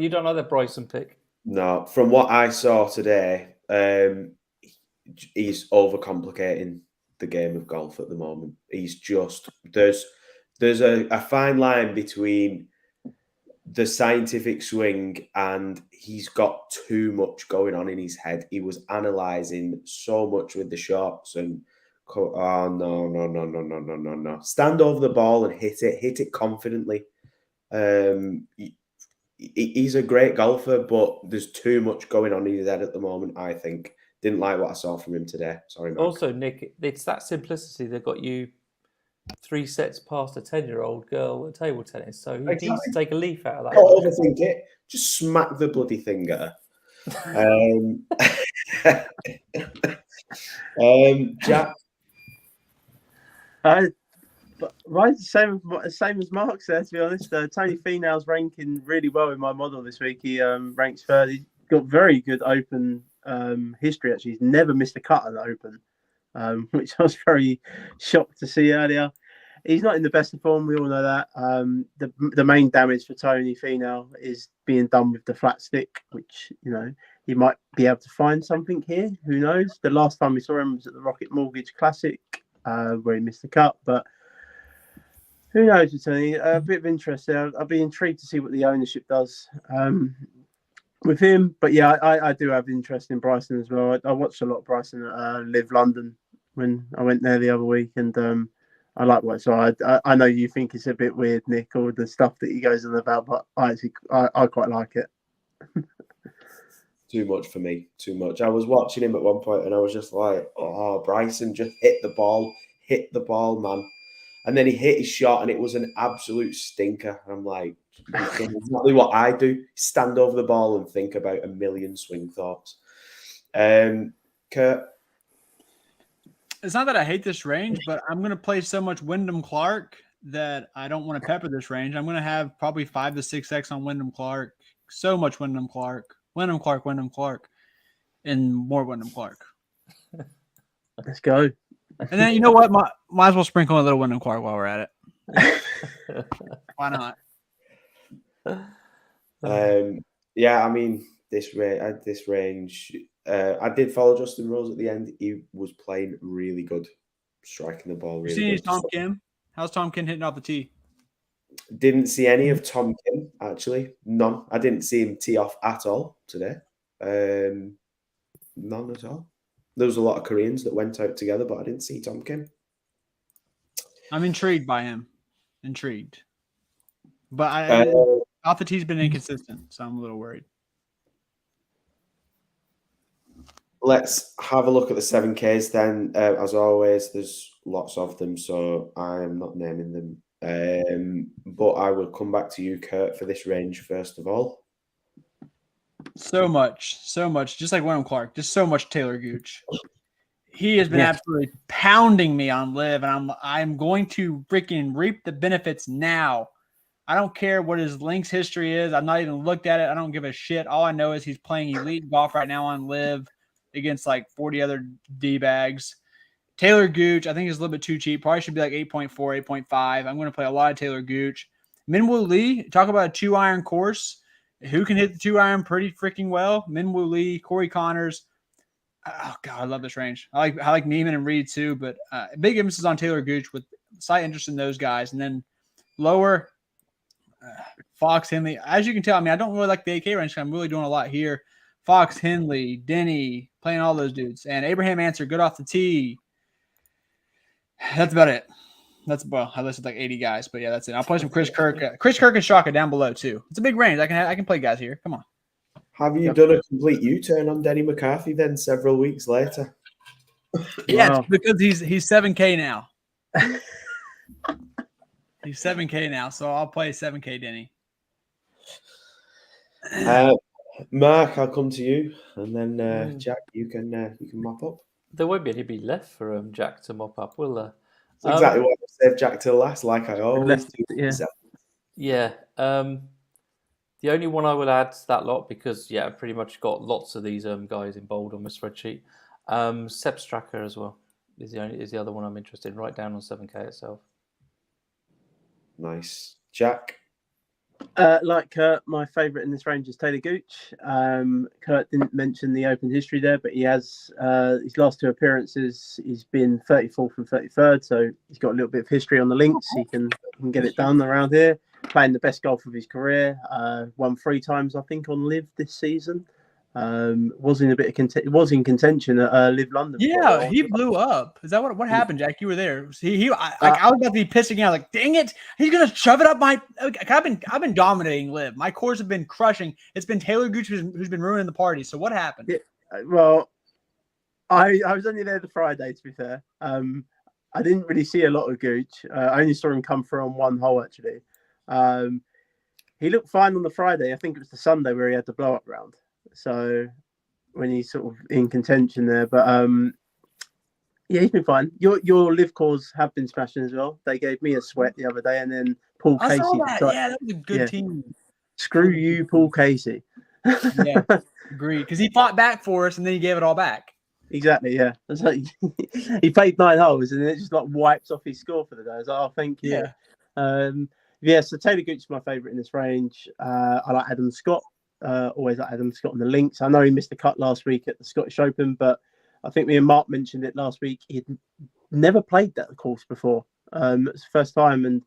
don't like that Bryson pick? No, from what I saw today, he's overcomplicating the game of golf at the moment. He's just there's a fine line between the scientific swing and he's got too much going on in his head. He was analysing so much with the shots and no. Stand over the ball and hit it confidently. He's a great golfer, but there's too much going on in his head at the moment, I think. Didn't like what I saw from him today. Sorry, Mark. Also, Nick, it's that simplicity that got you 3 sets past a 10-year-old girl at table tennis. So he needs to take a leaf out of that. Don't overthink it. Just smack the bloody thing at her. Jack? Right, same as Mark said, to be honest. Tony Finau's ranking really well in my model this week. He ranks third. He's got very good open history, actually. He's never missed a cut at the Open, which I was very shocked to see earlier. He's not in the best of form, we all know that. The main damage for Tony Finau is being done with the flat stick, which, he might be able to find something here. Who knows? The last time we saw him was at the Rocket Mortgage Classic, where he missed the cut, but who knows, Tony? A bit of interest there. I'll be intrigued to see what the ownership does with him. But yeah, I do have interest in Bryson as well. I watched a lot of Bryson at Live London when I went there the other week, and I like what I saw. I know you think it's a bit weird, Nick, or the stuff that he goes on about, but I quite like it. Too much for me. Too much. I was watching him at one point, and I was just like, "Oh, Bryson, just hit the ball, man." And then he hit his shot, and it was an absolute stinker. And I'm like, exactly what I do: stand over the ball and think about a million swing thoughts. Kurt, it's not that I hate this range, but I'm going to play so much Wyndham Clark that I don't want to pepper this range. I'm going to have probably 5 to 6x on Wyndham Clark. So much Wyndham Clark, and more Wyndham Clark. Let's go. And then you know what? Might as well sprinkle a little Wyndham Clark while we're at it. Why not? Yeah, I mean this range. I did follow Justin Rose at the end. He was playing really good, striking the ball really good. Tom Kim? How's Tom Kim hitting off the tee? Didn't see any of Tom Kim, actually. None. I didn't see him tee off at all today. None at all. There was a lot of Koreans that went out together, but I didn't see Tom Kim. I'm intrigued by him. Intrigued. But off the tee's been inconsistent, so I'm a little worried. Let's have a look at the 7Ks then. As always, there's lots of them, so I'm not naming them. But I will come back to you, Kurt, for this range first of all. So much. Just like Wyndham Clark, just so much Taylor Gooch. He has been absolutely pounding me on live, and I'm going to freaking reap the benefits now. I don't care what his links history is. I've not even looked at it. I don't give a shit. All I know is he's playing elite golf right now on live against like 40 other D-bags. Taylor Gooch, I think, is a little bit too cheap. Probably should be like 8.4, 8.5. I'm going to play a lot of Taylor Gooch. Minwoo Lee, talk about a 2-iron course. Who can hit the 2-iron pretty freaking well? Minwoo Lee, Corey Connors. Oh, God, I love this range. I like Neiman and Reed too, but big emphasis on Taylor Gooch with slight interest in those guys. And then lower, Fox, Henley. As you can tell, I mean, I don't really like the AK range. I'm really doing a lot here. Fox, Henley, Denny, playing all those dudes. And Abraham Answer, good off the tee. That's about it. I listed like 80 guys, but yeah, that's it. I'll play some Chris Kirk. Chris Kirk and Shaka down below too. It's a big range. I can play guys here. Come on. Have you done a complete U-turn on Denny McCarthy then several weeks later? Yeah, it's because he's 7K now. He's 7K now, so I'll play 7K Denny. Mark, I'll come to you, and then Jack, you can mop up. There won't be anybody left for Jack to mop up, will there? That's exactly what I saved Jack till last, like I always do. Yeah. The only one I would add to that lot, because I've pretty much got lots of these guys in bold on my spreadsheet. Seb Stracker as well is the other one I'm interested in, right down on 7K itself. Nice. Jack? Like Kurt, my favourite in this range is Taylor Gooch. Kurt didn't mention the Open history there, but he has his last 2 appearances. He's been 34th and 33rd, so he's got a little bit of history on the links. He can get it done around here. Playing the best golf of his career. Won 3 times, I think, on Live this season. Was in contention at Live London. Yeah, he blew up. Is that what happened, Jack? You were there. I was about to be pissing out. Like, dang it, he's gonna shove it up my. I've been dominating Live. My cores have been crushing. It's been Taylor Gooch who's been ruining the party. So what happened? Yeah, well, I was only there the Friday. To be fair, I didn't really see a lot of Gooch. I only saw him come through on 1 hole actually. He looked fine on the Friday. I think it was the Sunday where he had the blow up round. So when he's sort of in contention there, but he's been fine. Your live cores have been smashing as well. They gave me a sweat the other day, and then Paul Casey. That was a good team. Screw you, Paul Casey. Yeah, agreed. Because he fought back for us, and then he gave it all back. Exactly. Yeah, it's like he played 9 holes, and then it just like wipes off his score for the day. I was like, oh, thank you. Yeah. So Taylor Gooch is my favourite in this range. I like Adam Scott. Always like Adam Scott on the links. I know he missed the cut last week at the Scottish Open, but I think me and Mark mentioned it last week. He'd never played that course before. It's the first time, and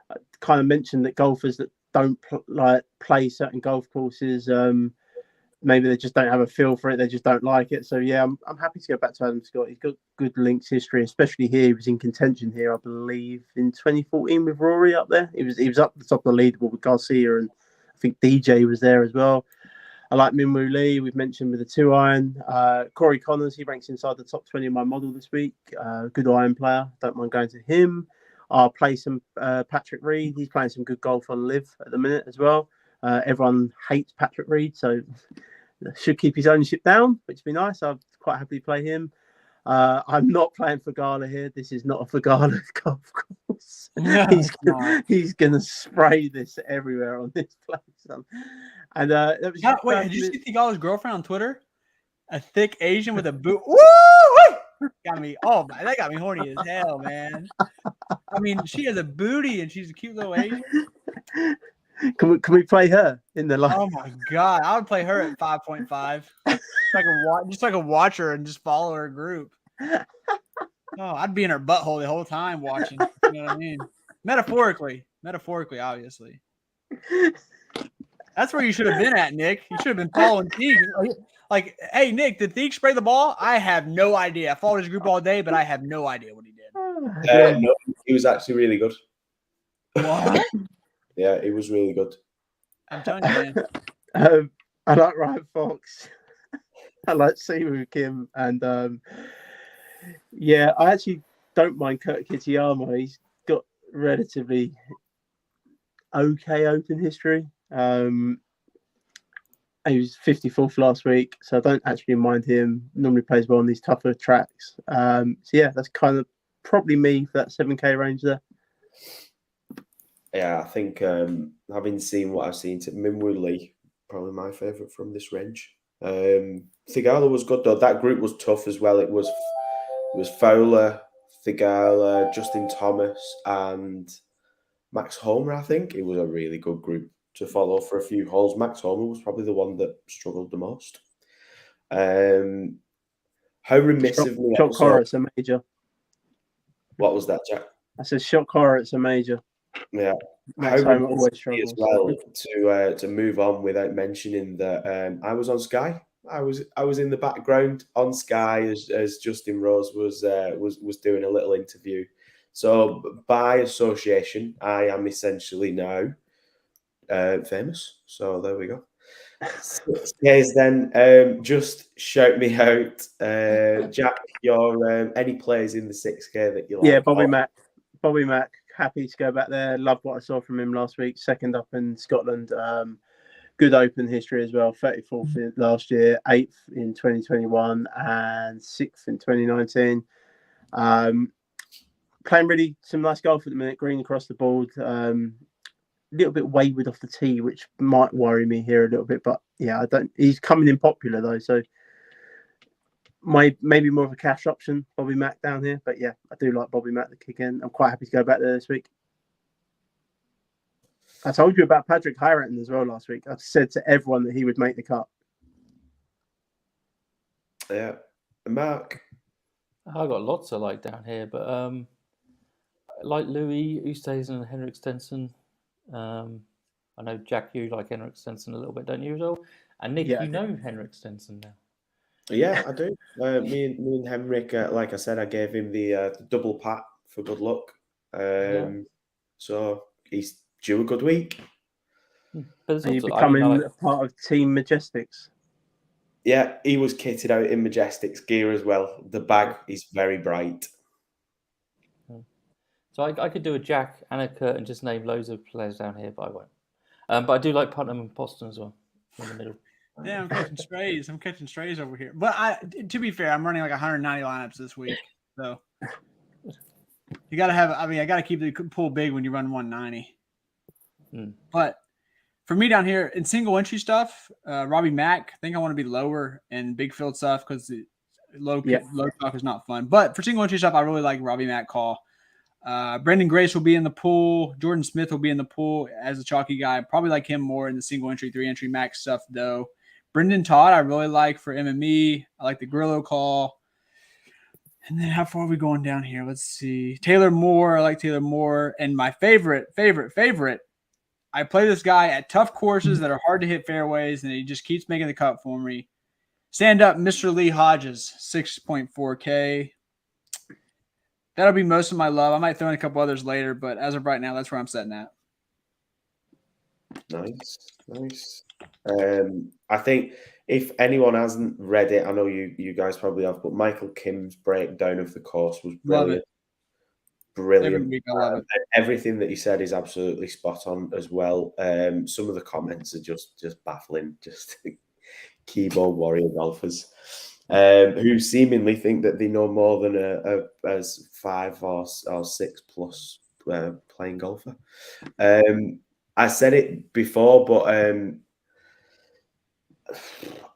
I kind of mentioned that golfers that don't play certain golf courses, maybe they just don't have a feel for it. They just don't like it. So yeah, I'm happy to go back to Adam Scott. He's got good links history, especially here. He was in contention here, I believe, in 2014 with Rory up there. He was up the top of the leaderboard with Garcia, and I think DJ was there as well. I like Minwoo Lee, we've mentioned, with the 2-iron. Corey Connors, he ranks inside the top 20 of my model this week. Good iron player. Don't mind going to him. I'll play some Patrick Reed. He's playing some good golf on Live at the minute as well. Everyone hates Patrick Reed, so should keep his ownership down, which would be nice. I'd quite happily play him. I'm not playing for Gala here. This is not a Fagala golf course. No, he's going to spray this everywhere on this place. And that was wait, did you see Fagala's girlfriend on Twitter? A thick Asian with a boot. Woo! Got me. Oh, man, that got me horny as hell, man. I mean, she has a booty and she's a cute little Asian. Can we play her in the line? Oh my god, I would play her at 5.5. Just like a watcher and just follow her group. Oh, I'd be in her butthole the whole time watching. You know what I mean? Metaphorically, Metaphorically, obviously. That's where you should have been at, Nick. You should have been following Thiek. Like, hey, Nick, did Thiek spray the ball? I have no idea. I followed his group all day, but I have no idea what he did. No, he was actually really good. What? Yeah, he was really good. I'm telling you, man. I like Ryan Fox. I like Simu Kim, and yeah, I actually don't mind Kurt Kitayama. He's got relatively okay open history. He was 54th last week, so I don't actually mind him. Normally plays well on these tougher tracks. So yeah, that's kind of probably me for that 7K range there. Yeah, I think having seen what I've seen, Minwoo Lee, probably my favourite from this range. Thigala was good though. That group was tough as well. It was Fowler, Thigala, Justin Thomas, and Max Homer. I think it was a really good group to follow for a few holes. Max Homer was probably the one that struggled the most. How remiss of me. Shock horror, it's a major. What was that, Jack? I said shock horror, it's a major. Yeah. Max Homer always struggles as well to move on without mentioning that I was on Sky. I was in the background on Sky as Justin Rose was doing a little interview. So by association, I am essentially now famous. So there we go. 6Ks then. Just shout me out, Jack. Your any plays in the 6K that you like? Yeah, Bobby Mack. Happy to go back there. Loved what I saw from him last week. Second up in Scotland. Good open history as well. 34th last year, 8th in 2021, and 6th in 2019. Playing really some nice golf at the minute. Green across the board. A little bit wayward off the tee, which might worry me here a little bit. But yeah, I don't. He's coming in popular though, so maybe more of a cash option, Bobby Mack down here. But yeah, I do like Bobby Mack to kick in. I'm quite happy to go back there this week. I told you about Patrick Hyraton as well last week. I said to everyone that he would make the cut. Yeah. Mark? I got lots I like down here, but I like Louis Oosthuizen and Henrik Stenson. I know, Jack, you like Henrik Stenson a little bit, don't you, as well? And Nick, Yeah, you know Henrik Stenson now. Yeah, I do. Me and Henrik, like I said, I gave him the double pat for good luck. So he's due a good week. But are you becoming a part of Team Majestics? Yeah, he was kitted out in Majestics gear as well. The bag is very bright. So I could do a Jack and a Kurt and just name loads of players down here, but I won't. But I do like Putnam and Poston as well in the middle. Yeah, I'm catching strays. I'm catching strays over here. But to be fair, I'm running like 190 lineups this week. So you got to have, I got to keep the pool big when you run 190. But for me down here in single entry stuff, Robbie Mack, I think I want to be lower in big field stuff because low talk is not fun. But for single entry stuff, I really like Robbie Mack call. Brendan Grace will be in the pool. Jordan Smith will be in the pool as a chalky guy. Probably like him more in the single entry, 3-entry max stuff though. Brendan Todd, I really like for MME. I like the Grillo call. And then how far are we going down here? Let's see. Taylor Moore, I like Taylor Moore. And my favorite, I play this guy at tough courses that are hard to hit fairways, and he just keeps making the cut for me. Stand up, Mr. Lee Hodges, 6.4K. That'll be most of my love. I might throw in a couple others later, but as of right now, that's where I'm setting at. Nice. I think if anyone hasn't read it, I know you guys probably have, but Michael Kim's breakdown of the course was brilliant. Brilliant. Every week I love it. Everything that he said is absolutely spot on as well. Some of the comments are just baffling, just keyboard warrior golfers who seemingly think that they know more than a 5 or 6 plus playing golfer. I said it before, but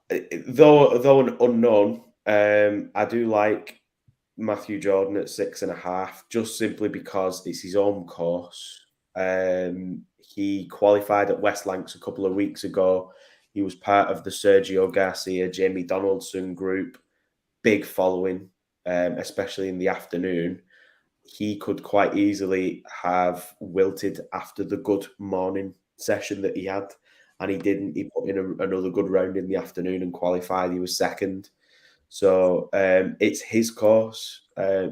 though an unknown, I do like Matthew Jordan at 6.5, just simply because it's his own course. He qualified at West Lancs a couple of weeks ago. He was part of the Sergio Garcia, Jamie Donaldson group, big following, especially in the afternoon. he could quite easily have wilted after the good morning session that he had, and he didn't. He put in another good round in the afternoon and qualified. He was second. So it's his course.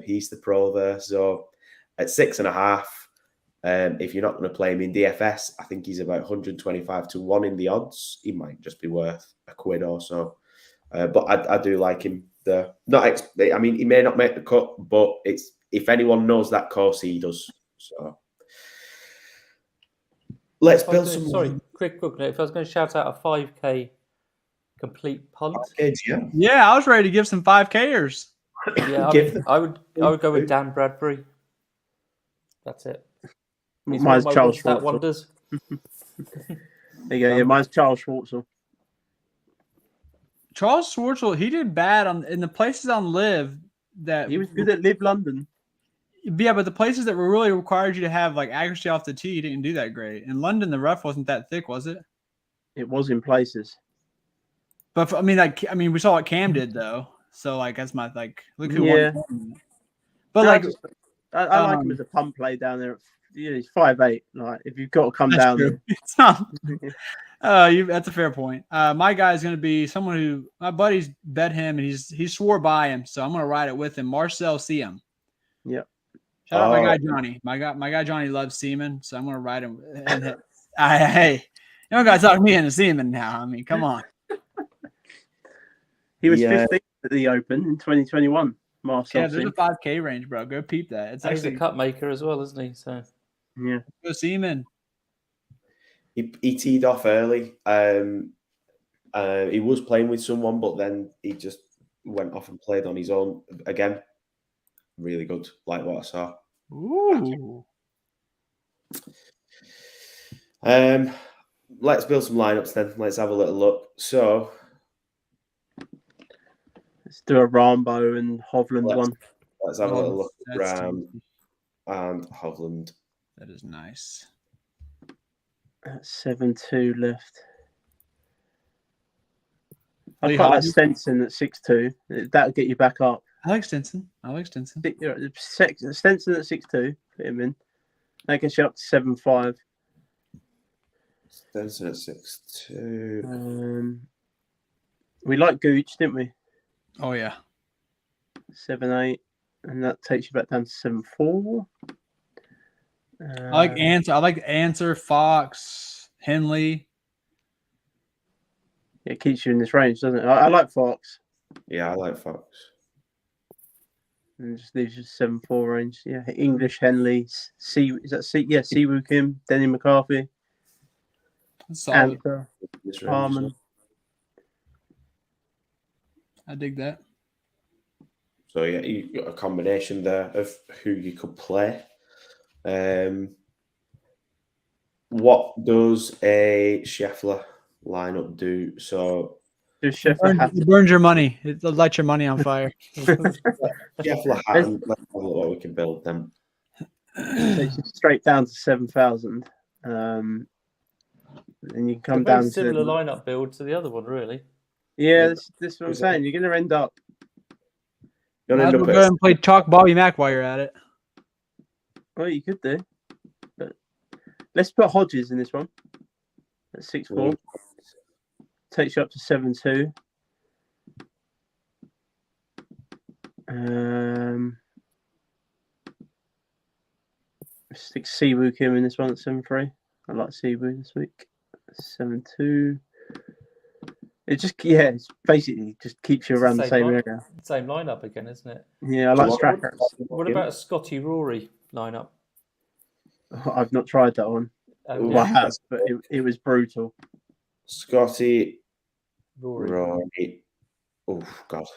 He's the pro there. So at 6.5, if you're not going to play him in DFS, I think he's about 125 to 1 in the odds. He might just be worth a quid or so. But I do like him there. I mean, he may not make the cut, but it's if anyone knows that course, he does. So let's build some. Sorry, quick note. If I was going to shout out a 5K complete punt, Yeah, I was ready to give some 5Kers. yeah, I would go with Dan Bradbury. That's it. Mine's Charles That Schwartzel. wonders. There you go. Yeah, mine's Charles Schwartzel. Charles Schwartzel, he did bad in the places on Live that He was good at Live London. Yeah, but the places that were really required you to have like accuracy off the tee, he didn't do that great. In London, the rough wasn't that thick, was it? It was in places. But we saw what Cam did though. So like that's my look who won. But I like him as a pump play down there. He's 5'8". Like if you've got to come down there. It's not. That's a fair point. My guy is going to be someone who my buddies bet him, and he swore by him, so I'm going to ride it with him. Marcel Siem. Yep. Shout out my guy Johnny. My guy Johnny loves Seaman, so I'm going to ride him. Hey, you don't got to talk me into Seaman now. I mean, come on. He was 15th at the Open in 2021. Marcel. Yeah, there's a 5K range, bro. Go peep that. It's He's actually a cut maker as well, isn't he? So yeah, go Seaman. He teed off early. He was playing with someone, but then he just went off and played on his own again. Really good, like what I saw. Ooh. Let's build some lineups then. Let's have a little look. So let's do a Rambo and Hovland one. Let's have a little look at Ram and Hovland. That is nice. 7-2 left. I quite like Stenson at 6-2. That'll get you back up. I like Stenson. Stenson at 6-2. Put him in. That gets you up to 7-5. Stenson at 6-2. We like Gooch, didn't we? Oh yeah. 7-8, and that takes you back down to 7-4. I like Answer, Fox, Henley. It keeps you in this range, doesn't it? I like Fox. Yeah, I like Fox. And just leaves you 7-4 range. Yeah, English, Henley, Siwoo Kim, Denny McCarthy, Anchor, Harmon. I dig that. So yeah, you've got a combination there of who you could play. What does a Scheffler lineup do? So it burns your money. It lights your money on fire. Scheffler Hatton. Let's have a look what we can build them. Takes you straight down to 7,000. And you can come down to similar lineup build to the other one, really. Yeah, this is what I'm saying. You're going to end up. Go ahead and play Chalk Bobby Mack while you're at it. Well, you could do. But let's put Hodges in this one. At 6-4. Takes you up to 7-2. Stick Siwoo Kim in this one at 7-3. I like Siwoo this week. 7-2. It just it's basically just keeps you around the same area. Same lineup again, isn't it? Yeah, I like Straka. What about a Scotty Rory lineup? I've not tried that one. I have, but it was brutal. Scotty Rory. Oh God.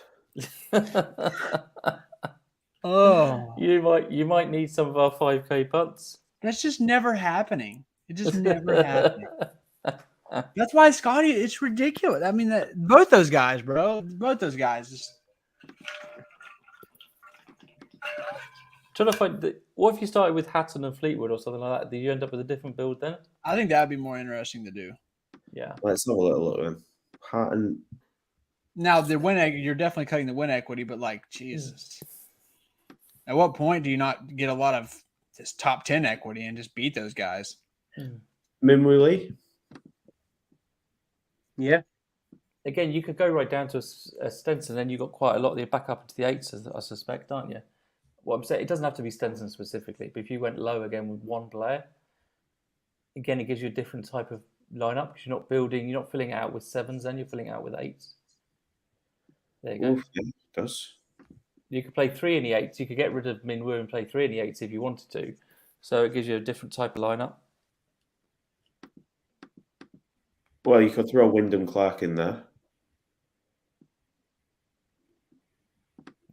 Oh, you might need some of our 5K punts. That's just never happening. It just never happening. That's why Scotty, it's ridiculous. I mean, both those guys, bro. Both those guys. Just... Trying to find what if you started with Hatton and Fleetwood or something like that? Do you end up with a different build then? I think that would be more interesting to do. Yeah. Let's have a little look at him. Hatton. Now the win, you're definitely cutting the win equity, but like Jesus. At what point do you not get a lot of this top 10 equity and just beat those guys? Minwoo Lee? Yeah. Again, you could go right down to a Stenson, then you've got quite a lot of your back up into the 8s, I suspect, aren't you? What I'm saying, it doesn't have to be Stenson specifically, but if you went low again with one player, again, it gives you a different type of lineup because you're not filling it out with 7s, then you're filling it out with 8s. There you go. Oof, yeah, it does. You could play 3 in the 8s. You could get rid of Minwoo and play 3 in the 8s if you wanted to. So it gives you a different type of lineup. Well, you could throw Wyndham Clark in there.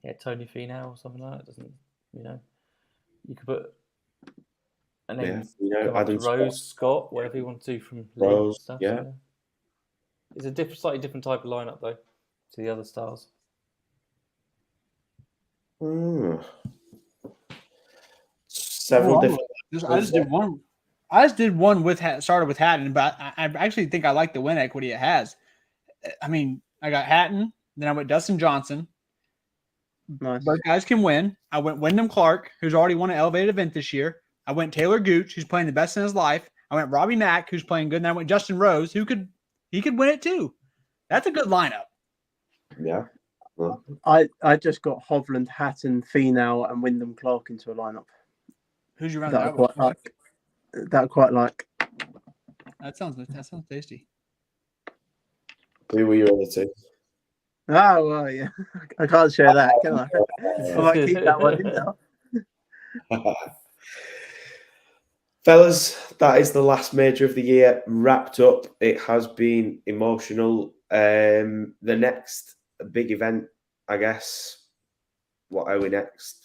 Yeah, Tony Finau or something like that. Doesn't, you could put, and then go up to Rose, Scott, whatever you want to do from Rose, stuff. yeah. It's a slightly different type of lineup though to the other styles. Several different. I just did one. I just did one started with Hatton, but I actually think I like the win equity it has. I mean, I got Hatton, then I went Dustin Johnson. Nice. Both guys can win. I went Wyndham Clark, who's already won an elevated event this year. I went Taylor Gooch, who's playing the best in his life. I went Robbie Mack, who's playing good. And I went Justin Rose, he could win it too. That's a good lineup. Yeah. Well, I just got Hovland, Hatton, Finau, and Wyndham Clark into a lineup. Who's you running That I that with? quite like. That sounds tasty. who were your other two? Oh, well, yeah. I can't share that, can I? I might keep that one in now. Fellas, that is the last major of the year wrapped up. It has been emotional. The next big event, I guess. What are we next?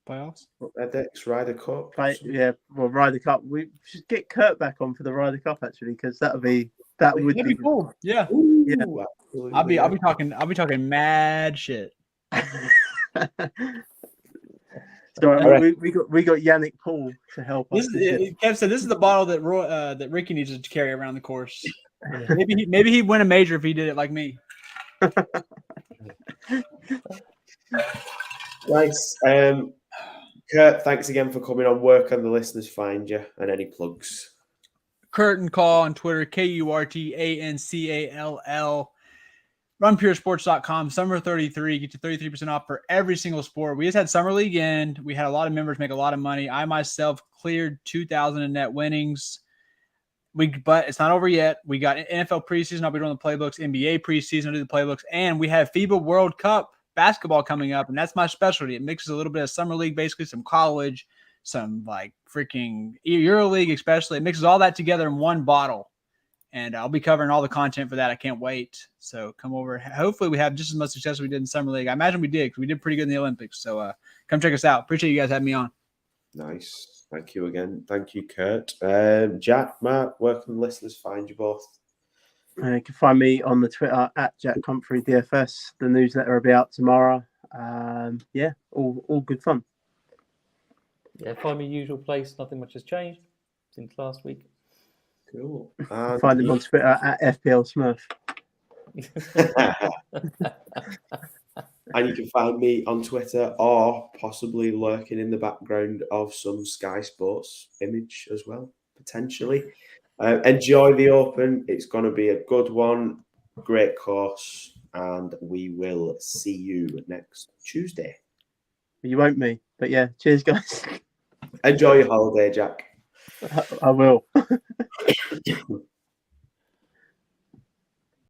Playoffs? Next Ryder Cup. Right, yeah, well, Ryder Cup. We should get Kurt back on for the Ryder Cup actually, because that would be cool. Yeah. Ooh, Yeah. absolutely. I'll be talking mad shit. Sorry, we got Yannick Paul to help us. Kev said this is the bottle that that Ricky needs to carry around the course. Maybe he'd win a major if he did it like me. Nice. Kurt, thanks again for coming on. Where can the listeners find you, and any plugs? Curtin Call on Twitter, KurtanCall. RunPureSports.com, Summer 33, get you 33% off for every single sport. We just had Summer League end. We had a lot of members make a lot of money. I myself cleared 2,000 in net winnings. But it's not over yet. We got NFL preseason. I'll be doing the playbooks, NBA preseason. I'll do the playbooks. And we have FIBA World Cup basketball coming up, and that's my specialty. It mixes a little bit of Summer League, basically some college, some like freaking EuroLeague especially. It mixes all that together in one bottle. And I'll be covering all the content for that. I can't wait. So come over. Hopefully we have just as much success as we did in Summer League. I imagine we did because we did pretty good in the Olympics. So come check us out. Appreciate you guys having me on. Nice. Thank you again. Thank you, Kurt. Jack, Matt, where can the listeners find you both? You can find me on the Twitter at Jack Humphrey DFS. The newsletter will be out tomorrow. Yeah, all good fun. Yeah, find me usual place. Nothing much has changed since last week. Cool. Find him on Twitter at FPL Smurf. And you can find me on Twitter or possibly lurking in the background of some Sky Sports image as well, potentially. Enjoy the Open. It's going to be a good one. Great course. And we will see you next Tuesday. You won't me, but yeah, cheers, guys. Enjoy your holiday, Jack. I will.